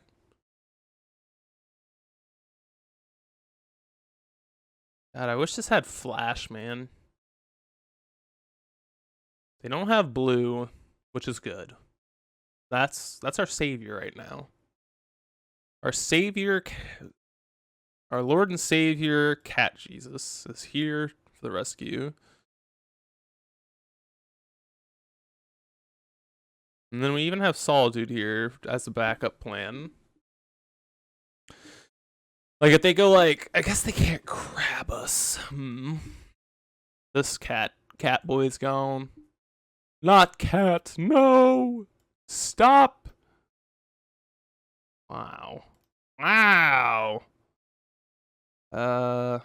God, I wish this had flash, man. They don't have blue, which is good. That's our savior right now. Our savior, our Lord and Savior, Cat Jesus, is here for the rescue. And then we even have Solitude here as a backup plan. Like, if they go like, I guess they can't grab us. This cat boy's gone. Not cat, no! Stop! Wow. Wow! Gotta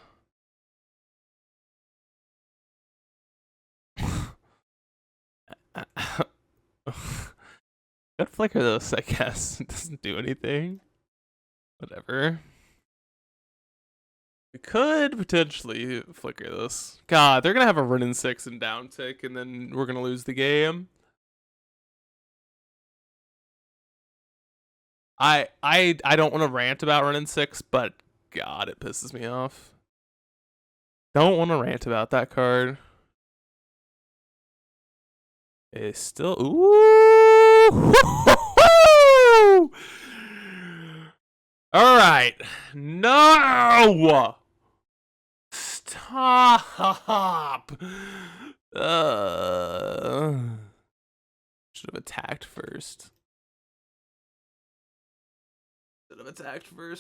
flicker this, I guess. It doesn't do anything. Whatever. We could potentially flicker this. God, they're gonna have a run in 6 and down tick, and then we're gonna lose the game. I don't want to rant about run in 6, but God, it pisses me off. Don't want to rant about that card. It's still ooh. All right, no. Stop. Should have attacked first.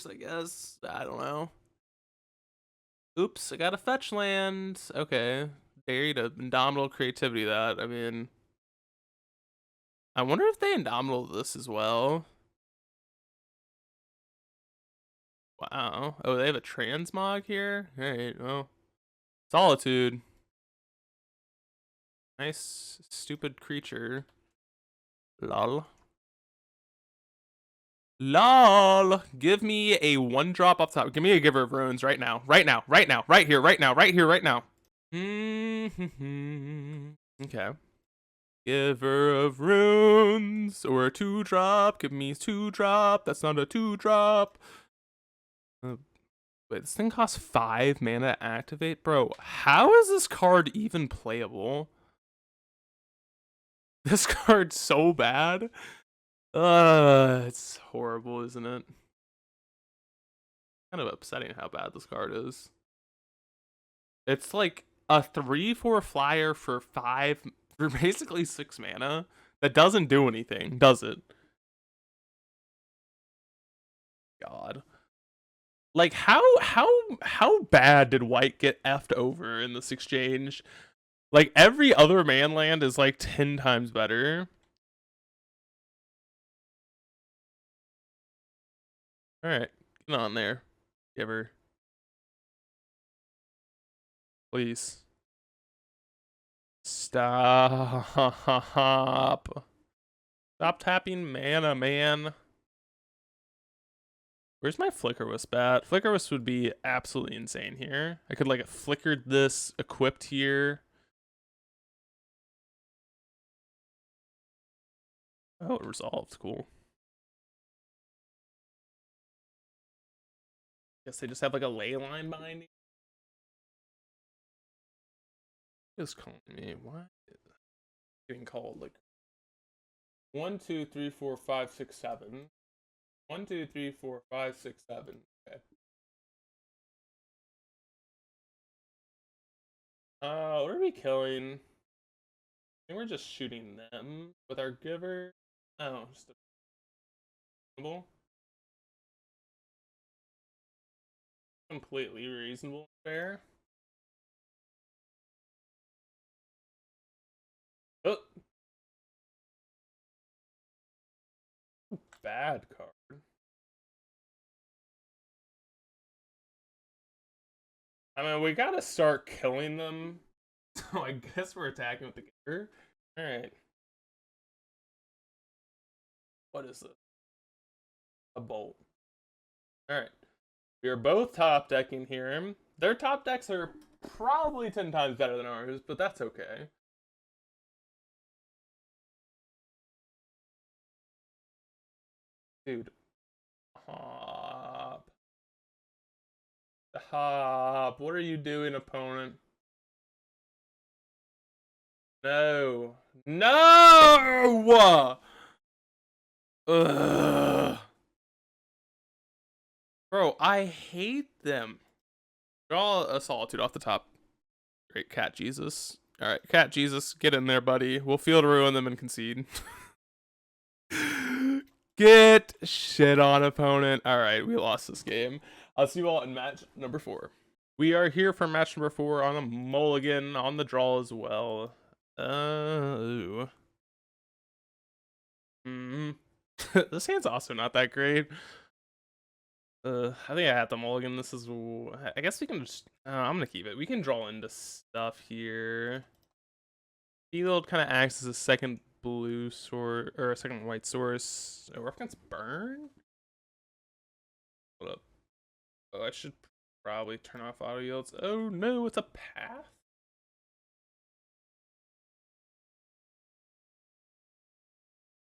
I guess. I don't know. Oops, I got a fetch land. Okay. Dare you to Indomitable Creativity that. I mean, I wonder if they Indomitable this as well. Wow. Oh, they have a transmog here? Alright, well. Solitude. Nice, stupid creature. Lol. LOL. Give me a 1-drop off top. Give me a Giver of Runes right now. Right now. Right now. Right here. Right now. Right here. Right now. Okay. Giver of Runes. Or a 2-drop. Give me 2-drop. That's not a 2-drop. Wait, this thing costs 5 mana to activate? Bro, how is this card even playable? This card's so bad. It's horrible, isn't it? Kind of upsetting how bad this card is. It's like a 3/4 flyer for basically 6 mana that doesn't do anything, does it? God. Like, how bad did white get effed over in this exchange? Like, every other man land is like 10 times better. Alright, get on there. Giver. Please. Stop. Stop tapping mana, man. Where's my Flicker Wisp at? Flicker Wisp would be absolutely insane here. I could, like, flickered this equipped here. Oh, it resolved. Cool. Guess they just have, like, a ley line binding. Who's calling me? What? Getting called, like, 1, 2, 3, 4, 5, 6, 7. 1, 2, 3, 4, 5, 6, 7. Okay. What are we killing? I think we're just shooting them with our Giver. Oh, just a reasonable. Completely reasonable. Fair. Oh, bad card. I mean, we gotta start killing them. So I guess we're attacking with the gear. Alright. What is this? A bolt. Alright. We are both top decking here. Their top decks are probably 10 times better than ours, but that's okay. Dude. Hop. Hop. What are you doing, opponent? No. No! Ugh. Bro, I hate them. Draw a Solitude off the top. Great, Cat Jesus. Alright, Cat Jesus, get in there, buddy. We'll field ruin them and concede. Get shit on, opponent. Alright, we lost this game. I'll see you all in match number 4. We are here for match number 4 on a mulligan, on the draw as well. Ooh. This hand's also not that great. I think I have to mulligan. This is. I guess we can just. I'm gonna keep it. We can draw into stuff here. Field kind of acts as a second blue source or a second white source. Oh, we're up against burn. Hold up. Oh, I should probably turn off auto yields. Oh no, it's a path.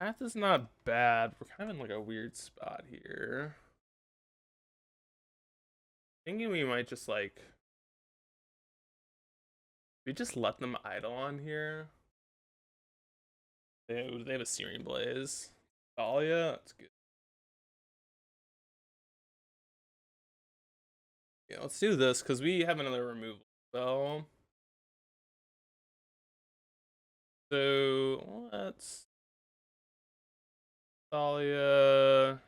Path is not bad. We're kind of in like a weird spot here. Thinking we might just like. We just let them idle on here. They have a Searing Blaze. Thalia, that's good. Yeah, let's do this because we have another removal spell. So let's Thalia.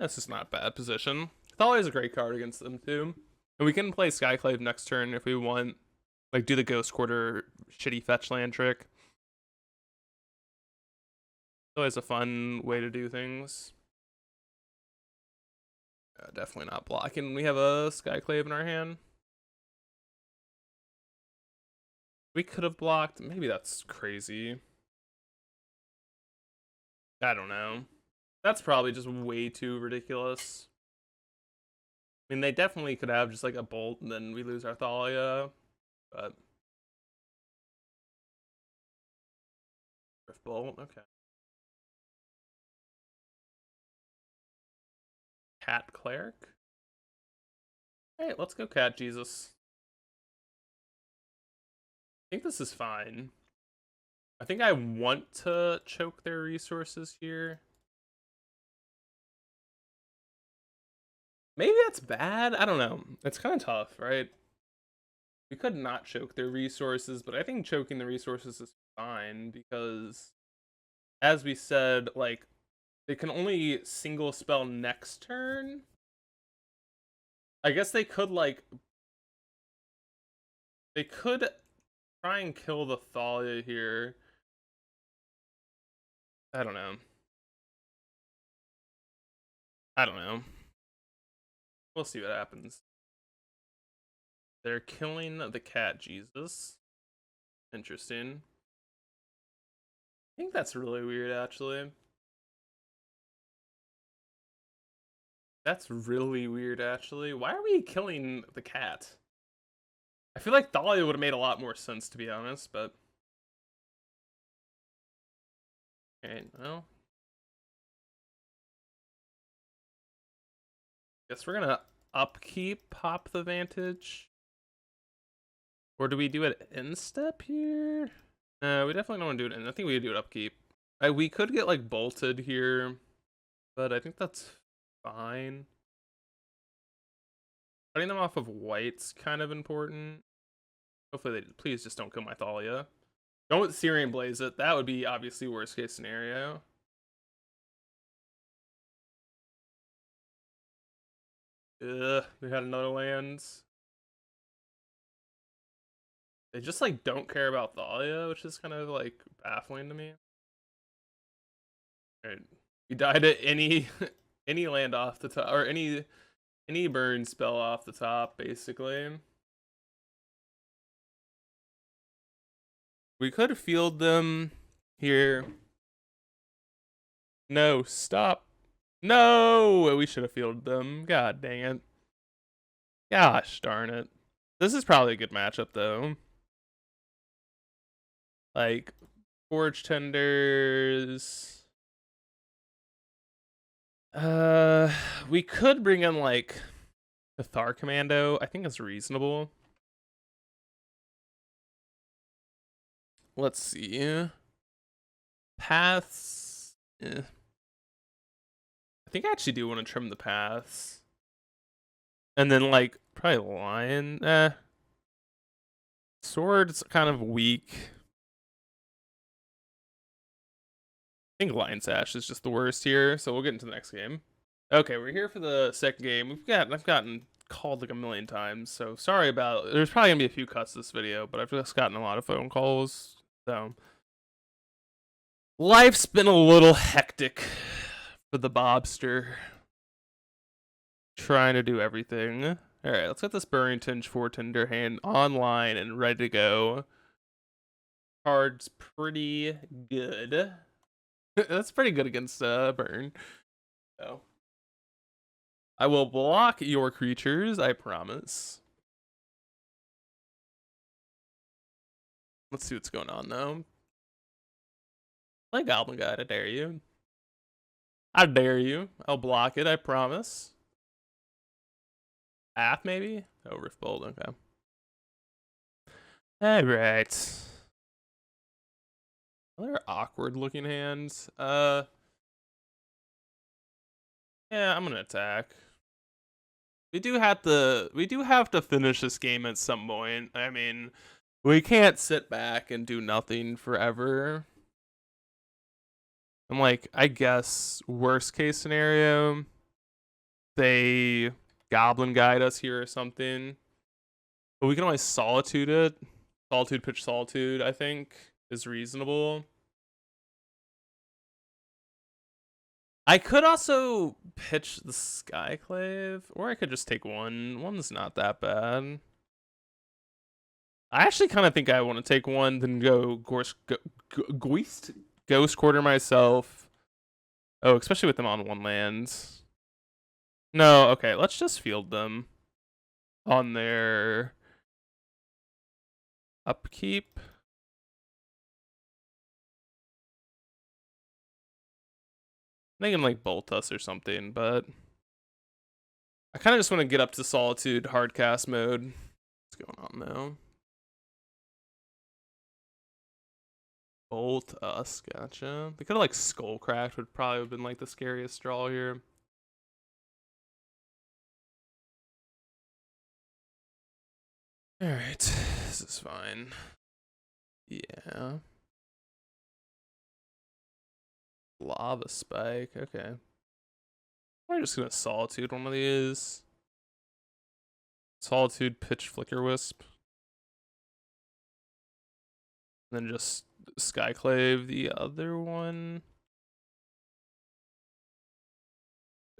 That's just not a bad position. Thalia is a great card against them too. And we can play Skyclave next turn if we want. Like do the Ghost Quarter shitty fetch land trick. Always a fun way to do things. Definitely not blocking. We have a Skyclave in our hand. We could have blocked. Maybe that's crazy. I don't know. That's probably just way too ridiculous. I mean, they definitely could have just like a bolt and then we lose our Thalia. But. Rift Bolt, okay. Cat Cleric? Hey, let's go Cat Jesus. I think this is fine. I think I want to choke their resources here. Maybe that's bad. I don't know. It's kind of tough, right? We could not choke their resources, but I think choking the resources is fine because, as we said, like, they can only single spell next turn. I guess they could, like, they could try and kill the Thalia here. I don't know. I don't know. We'll see what happens. They're killing the Cat Jesus. Interesting. I think that's really weird, actually. That's really weird, actually. Why are we killing the cat? I feel like Thalia would have made a lot more sense, to be honest, but... Okay, well... Guess we're gonna upkeep, pop the Vantage. Or do we do it instep here? No, we definitely don't want to do it in. I think we do it upkeep. We could get, like, bolted here, but I think that's fine. Cutting them off of white's kind of important. Hopefully they please just don't kill my Thalia. Don't Syrian Blaze it. That would be obviously worst case scenario. Ugh, they had another land. They just like don't care about Thalia, which is kind of like baffling to me. Right. We died at any any land off the top, or any burn spell off the top, basically. We could field them here. No, stop. No, we should have fielded them. God dang it. Gosh darn it. This is probably a good matchup though. Like Forge Tenders. We could bring in like Cathar Commando. I think it's reasonable. Let's see. Paths. I think I actually do want to trim the paths. And then like probably Lion. Sword's kind of weak. I think Lion Sash is just the worst here, so we'll get into the next game. Okay, we're here for the second game. I've gotten called like a million times, so sorry about. There's probably gonna be a few cuts this video, but I've just gotten a lot of phone calls, so life's been a little hectic for the Bobster. Trying to do everything. All right, let's get this Burning Tinge 4-tender hand online and ready to go. Card's pretty good. That's pretty good against Burn. So I will block your creatures, I promise. Let's see what's going on though. Play Goblin Guide, I dare you. I dare you. I'll block it, I promise. Path maybe? Oh, Rift Bolt, okay. Alright. Another awkward looking hands. Yeah, I'm gonna attack. We do have to finish this game at some point. I mean, we can't sit back and do nothing forever. I'm like, I guess worst case scenario, they Goblin Guide us here or something. But we can always Solitude it. Solitude pitch Solitude, I think, is reasonable. I could also pitch the Skyclave, or I could just take one. One's not that bad. I actually kind of think I want to take one, then go Ghost Quarter myself. Oh, especially with them on one land. No, okay, let's just field them on their upkeep. They can like bolt us or something, but I kind of just want to get up to Solitude hardcast mode. What's going on now? Bolt us, gotcha. They could have like Skullcracked, would probably have been like the scariest draw here. Alright, this is fine. Yeah. Lava Spike, okay. We're just gonna Solitude one of these. Solitude, pitch Flicker Wisp. And then just Skyclave the other one.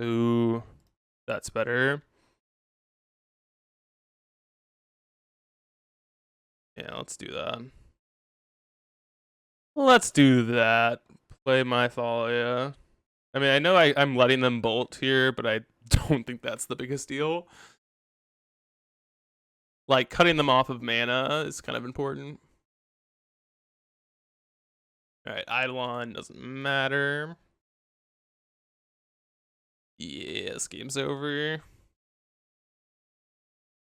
Ooh, that's better. Yeah, let's do that. Let's do that. Play my Thalia. I mean, I know I'm letting them bolt here, but I don't think that's the biggest deal. Like, cutting them off of mana is kind of important. Alright, Eidolon doesn't matter. Yes, game's over.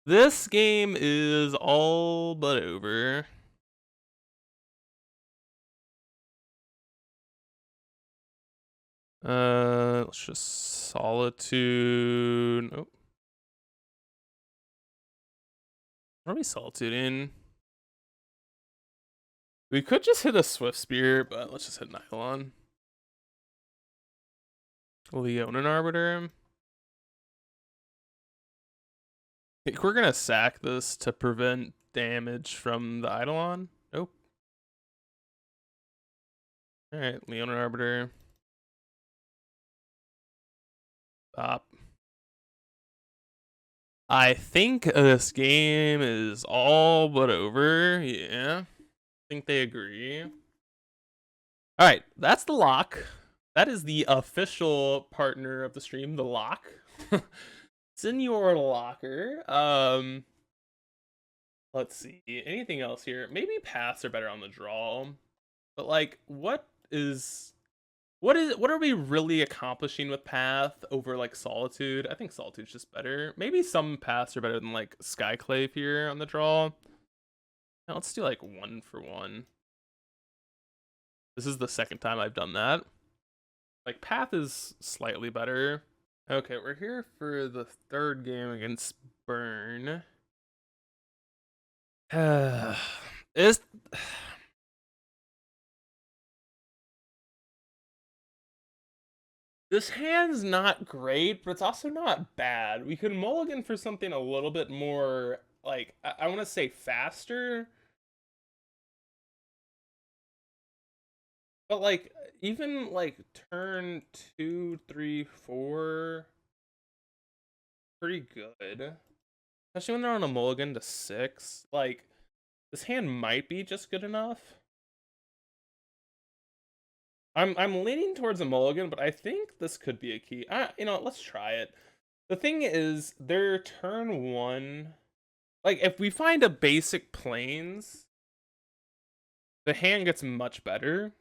This game is all but over. Let's just Solitude. Oh. What are we Solituding? We could just hit a Swift Spear, but let's just hit Nylon. Leonin Arbiter. think we're gonna sack this to prevent damage from the Eidolon. Nope. Alright, Leonin Arbiter. Stop. I think this game is all but over. Yeah. I think they agree. Alright, that's the lock. That is the official partner of the stream, the lock. It's in your locker. Let's see. Anything else here? Maybe paths are better on the draw. But like, what are we really accomplishing with path over like solitude? I think solitude's just better. Maybe some paths are better than like skyclave here on the draw. Now let's do like 1-for-1. This is the second time I've done that. Like path is slightly better. Okay, we're here for the third game against Burn. Is this hand's not great, but it's also not bad. We could mulligan for something a little bit more, like, I want to say faster. But, like, even, like, turn 2, 3, 4, pretty good. Especially when they're on a mulligan to 6. Like, this hand might be just good enough. I'm leaning towards a mulligan, but I think this could be a key. You know, let's try it. The thing is, their turn 1, like if we find a basic plains, the hand gets much better.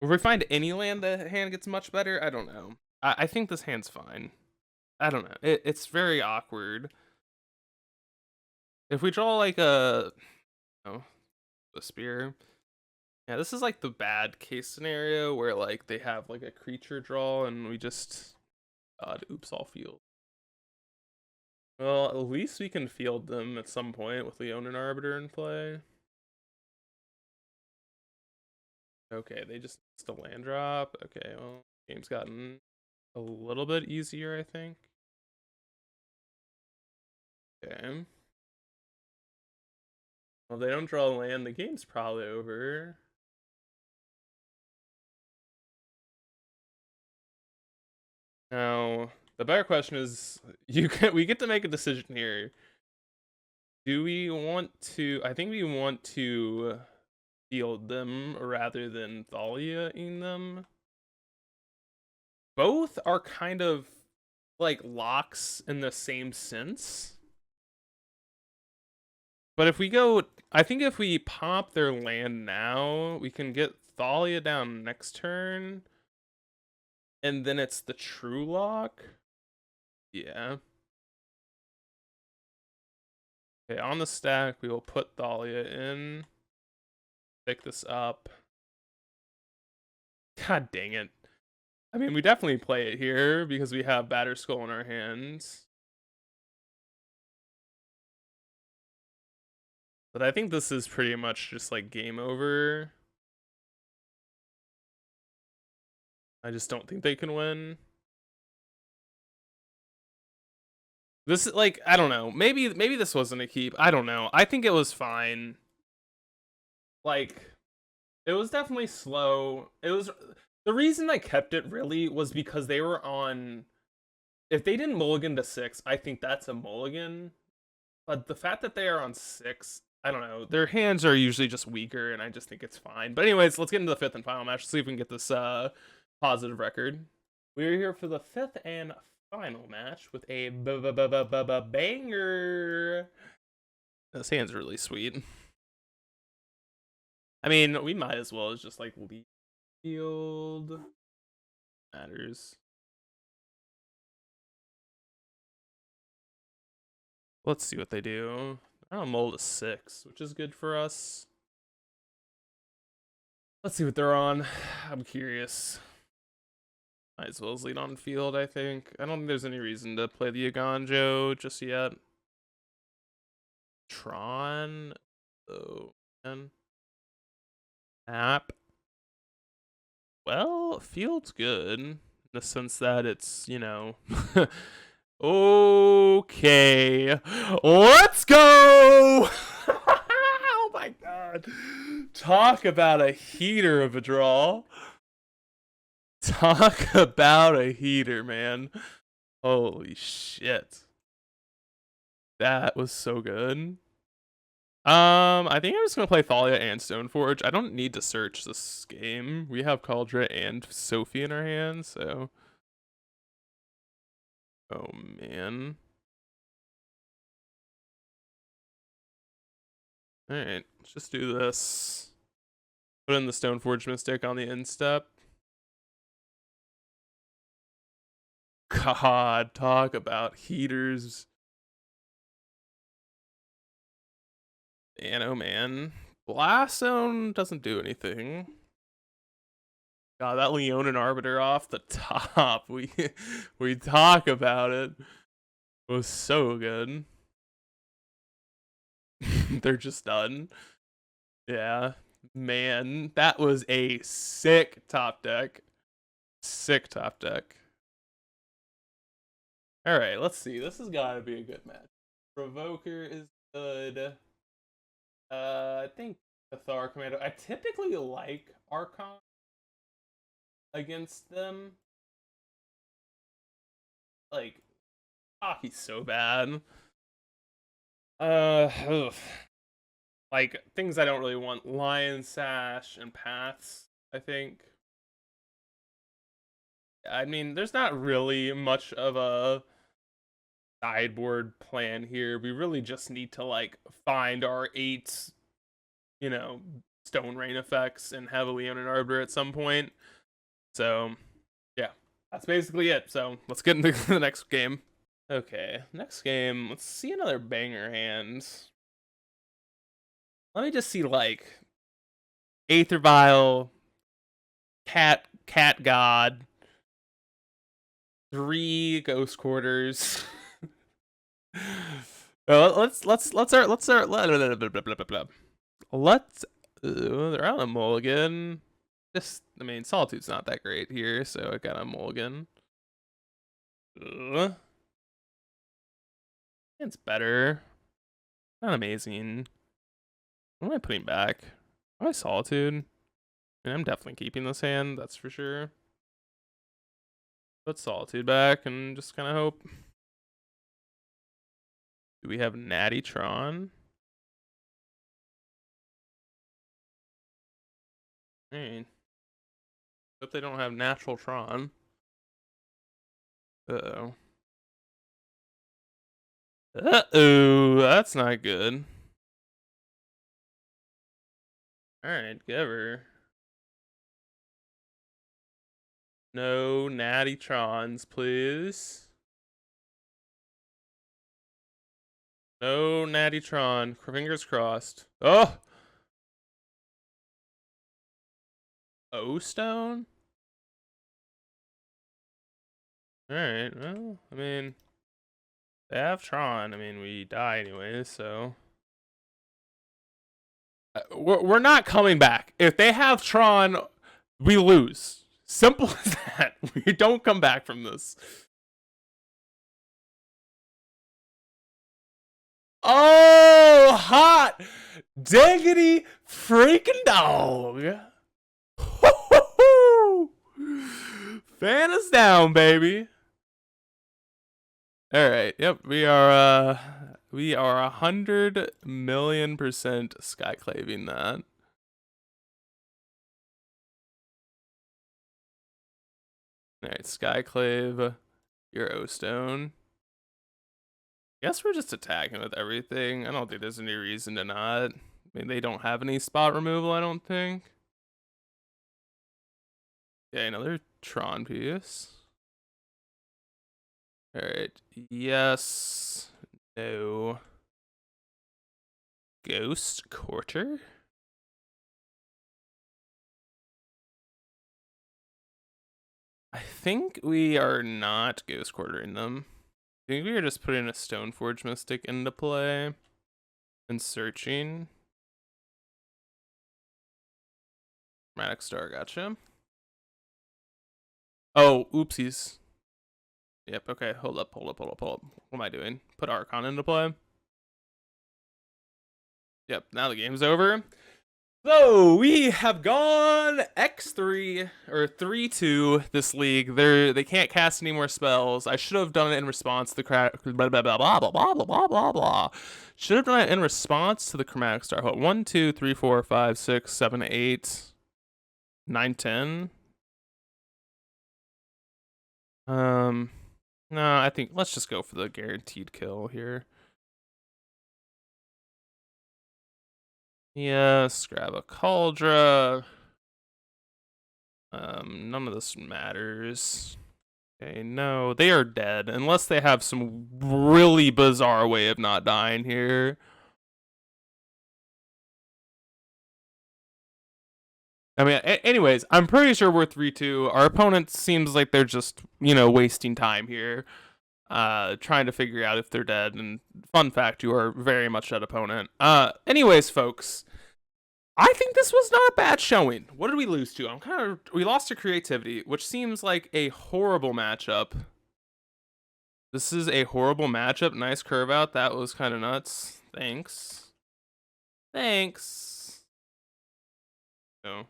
If we find any land, the hand gets much better. I don't know. I think this hand's fine. I don't know. It's very awkward. If we draw like a spear. Yeah, this is like the bad case scenario where like they have like a creature draw and we just oops all field. Well, at least we can field them at some point with Leonin Arbiter in play. Okay, they just missed a land drop. Okay, well, game's gotten a little bit easier, I think. Okay. Well, they don't draw land, the game's probably over. Now, the better question is, we get to make a decision here. Do we want to? I think we want to field them rather than Thalia-ing them. Both are kind of like locks in the same sense. But if we go, I think if we pop their land now, we can get Thalia down next turn. And then it's the true lock. Yeah. Okay, on the stack, we will put Thalia in. Pick this up. God dang it. I mean, we definitely play it here because we have Batterskull in our hands. But I think this is pretty much just like game over. I just don't think they can win. This is like, I don't know. Maybe this wasn't a keep. I don't know. I think it was fine. Like, it was definitely slow. It was the reason I kept it really was because they were on. If they didn't mulligan to 6, I think that's a mulligan. But the fact that they are on 6, I don't know. Their hands are usually just weaker, and I just think it's fine. But anyways, let's get into the 5th and final match. See if we can get this positive record. We're here for the 5th and final match with a banger. This hand's really sweet. I mean, we might as well just like lead field. Matters. Let's see what they do. I don't mold a 6, which is good for us. Let's see what they're on. I'm curious. Might as well as lead on field, I think. I don't think there's any reason to play the Yaganjo just yet. Tron. Oh, man. App. Well, field's good in the sense that it's, you know, Okay, let's go. Oh my god. Talk about a heater of a draw. Talk about a heater, man. Holy shit. That was so good. I think I'm just gonna play Thalia and Stoneforge. I don't need to search this game. We have Kaldra and Sophie in our hands, so. Oh man. Alright, let's just do this. Put in the Stoneforge Mystic on the instep. God, talk about heaters. And oh man. Blast Zone doesn't do anything. God, that Leonin Arbiter off the top. We talk about it. It was so good. They're just done. Yeah. Man, that was a sick top deck. Sick top deck. Alright, let's see. This has gotta be a good match. Provoker is good. I think Cathar Commando. I typically like Archon against them. Like, hockey's so bad. Ugh. Like, things I don't really want. Lion Sash and Paths, I think. I mean, there's not really much of a sideboard plan here. We really just need to, like, find our 8, Stone Rain effects and have a Leonin Arbiter at some point. So, yeah, that's basically it. So, let's get into the next game. Okay, next game. Let's see another banger hand. Let me just see, like, Aether Vial, Cat God, 3 Ghost Quarters. Let's they're on a mulligan. Just, I mean, Solitude's not that great here, so I got a mulligan. It's better. Not amazing. What am I putting back? Why Solitude? I mean, I'm definitely keeping this hand, that's for sure. Put Solitude back and just kind of hope. Do we have Natty Tron? Alright. Hope they don't have Natural Tron. Uh-oh. Uh-oh, that's not good. Alright, give her. No Natty Trons, please. No Natty Tron. Fingers crossed. Oh! O-Stone? Alright, well, I mean, they have Tron. I mean, we die anyway, so. We're not coming back. If they have Tron, we lose. Simple as that. We don't come back from this. Oh, hot diggity freaking dog. Fan us down, baby. All right. Yep. We are 100,000,000% skyclaving that. All right, Skyclave, your O-Stone. Guess we're just attacking with everything. I don't think there's any reason to not. I mean, they don't have any spot removal, I don't think. Yeah, another Tron piece. Alright, yes, no. Ghost Quarter? I think we are not Ghost Quartering them. I think we are just putting a Stoneforge Mystic into play and searching. Chromatic Star, gotcha. Oh, oopsies. Yep, okay, hold up. What am I doing? Put Archon into play. Yep, now the game's over. So we have gone X3 or 3-2 this league. They can't cast any more spells. I should have done it in response to the blah blah blah blah blah blah blah blah blah. Should have done it in response to the chromatic star. Hold 1, 2, 3, 4, 5, 6, 7, 8, 9, 10. No, I think let's just go for the guaranteed kill here. Yes, grab a Cauldra. None of this matters. Okay, no, they are dead unless they have some really bizarre way of not dying here. I mean, anyways, I'm pretty sure we're 3-2. Our opponent seems like they're just, wasting time here, trying to figure out if they're dead. And fun fact, you are very much that opponent. Anyways, folks, I think this was not a bad showing. What did we lose to? We lost to creativity, which seems like a horrible matchup. This is a horrible matchup. Nice curve out. That was kind of nuts. Thanks. No.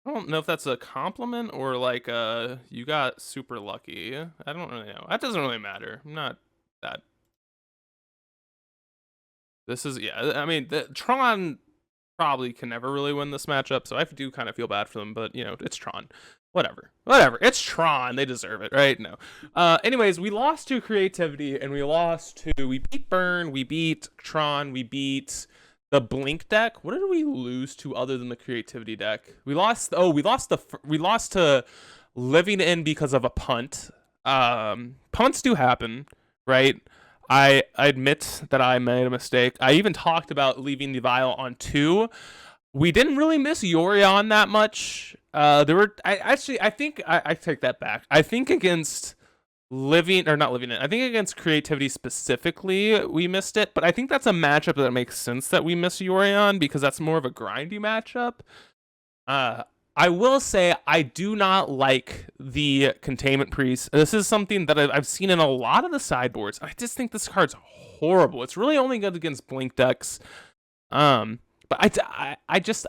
I don't know if that's a compliment or like you got super lucky. I don't really know. That doesn't really matter. I'm not that. This is, yeah, I mean, Tron probably can never really win this matchup, so I do kind of feel bad for them, but, it's Tron. Whatever. It's Tron. They deserve it, right? No. Anyways, we lost to creativity, and we beat Burn, we beat Tron, we beat the Blink deck. What did we lose to other than the creativity deck? We lost to Living In because of a punt. Punts do happen, right? I admit that I made a mistake. I even talked about leaving the Vial on 2. We didn't really miss Yorion that much. I take that back. I think against I think against creativity specifically, we missed it. But I think that's a matchup that makes sense that we miss Yorion because that's more of a grindy matchup. I will say I do not like the Containment Priest. This is something that I've seen in a lot of the sideboards. I just think this card's horrible. It's really only good against Blink decks. But I just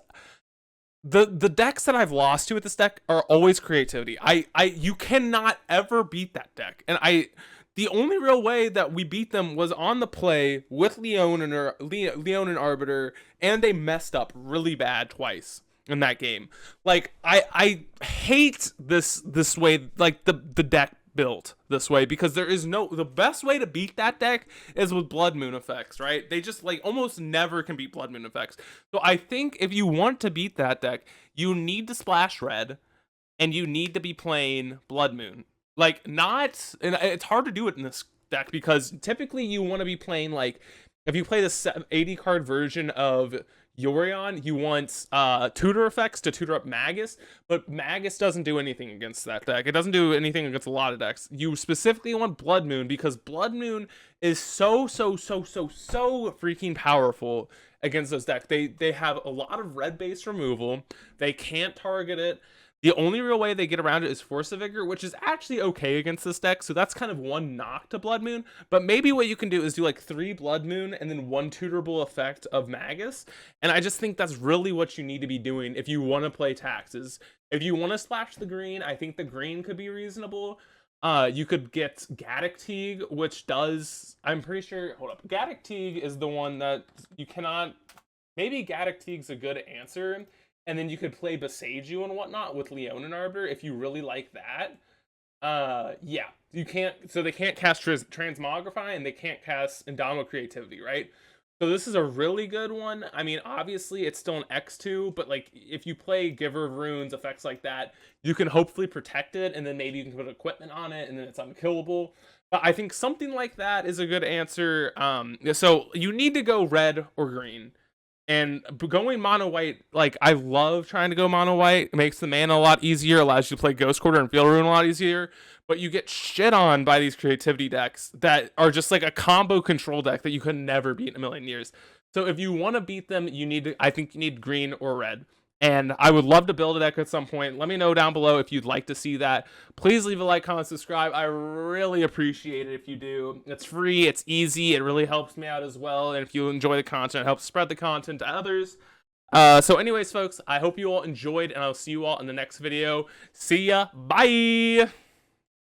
the decks that I've lost to with this deck are always creativity. You cannot ever beat that deck. And the only real way that we beat them was on the play with Leon and Arbiter, and they messed up really bad twice in that game. Like I hate this way, like the deck built this way, because the best way to beat that deck is with Blood Moon effects, right? They just like almost never can beat Blood Moon effects. So I think if you want to beat that deck, you need to splash red and you need to be playing Blood Moon. And it's hard to do it in this deck because typically you want to be playing, like, if you play the 80 card version of Yorion, you want tutor effects to tutor up Magus, but Magus doesn't do anything against that deck. It doesn't do anything against a lot of decks. You specifically want Blood Moon because Blood Moon is so freaking powerful against those decks. They have a lot of red base removal. They can't target it. The only real way they get around it is Force of Vigor, which is actually okay against this deck, so that's kind of one knock to Blood Moon. But maybe what you can do is do like 3 Blood Moon and then 1 tutorable effect of Magus. And I just think that's really what you need to be doing if you want to play taxes. If you want to splash the green, I think the green could be reasonable. You could get Gaddock Teague, which does, I'm pretty sure, hold up, Gaddock Teague is the one that you cannot, maybe Gaddock Teague's a good answer. And then you could play Beseiju and whatnot with Leon and Arbiter if you really like that. Yeah, you can't. So they can't cast Transmogrify and they can't cast Indomitable Creativity, right? So this is a really good one. I mean, obviously it's still an X2, but like if you play Giver of Runes, effects like that, you can hopefully protect it, and then maybe you can put equipment on it, and then it's unkillable. But I think something like that is a good answer. So you need to go red or green. And going mono white, like, I love trying to go mono white. It makes the mana a lot easier, allows you to play Ghost Quarter and Field Rune a lot easier. But you get shit on by these creativity decks that are just like a combo control deck that you could never beat in a million years. So if you want to beat them, I think you need green or red. And I would love to build a deck at some point. Let me know down below if you'd like to see that. Please leave a like, comment, subscribe. I really appreciate it if you do. It's free, it's easy, it really helps me out as well. And if you enjoy the content, it helps spread the content to others. So anyways, folks, I hope you all enjoyed, and I'll see you all in the next video. See ya. Bye.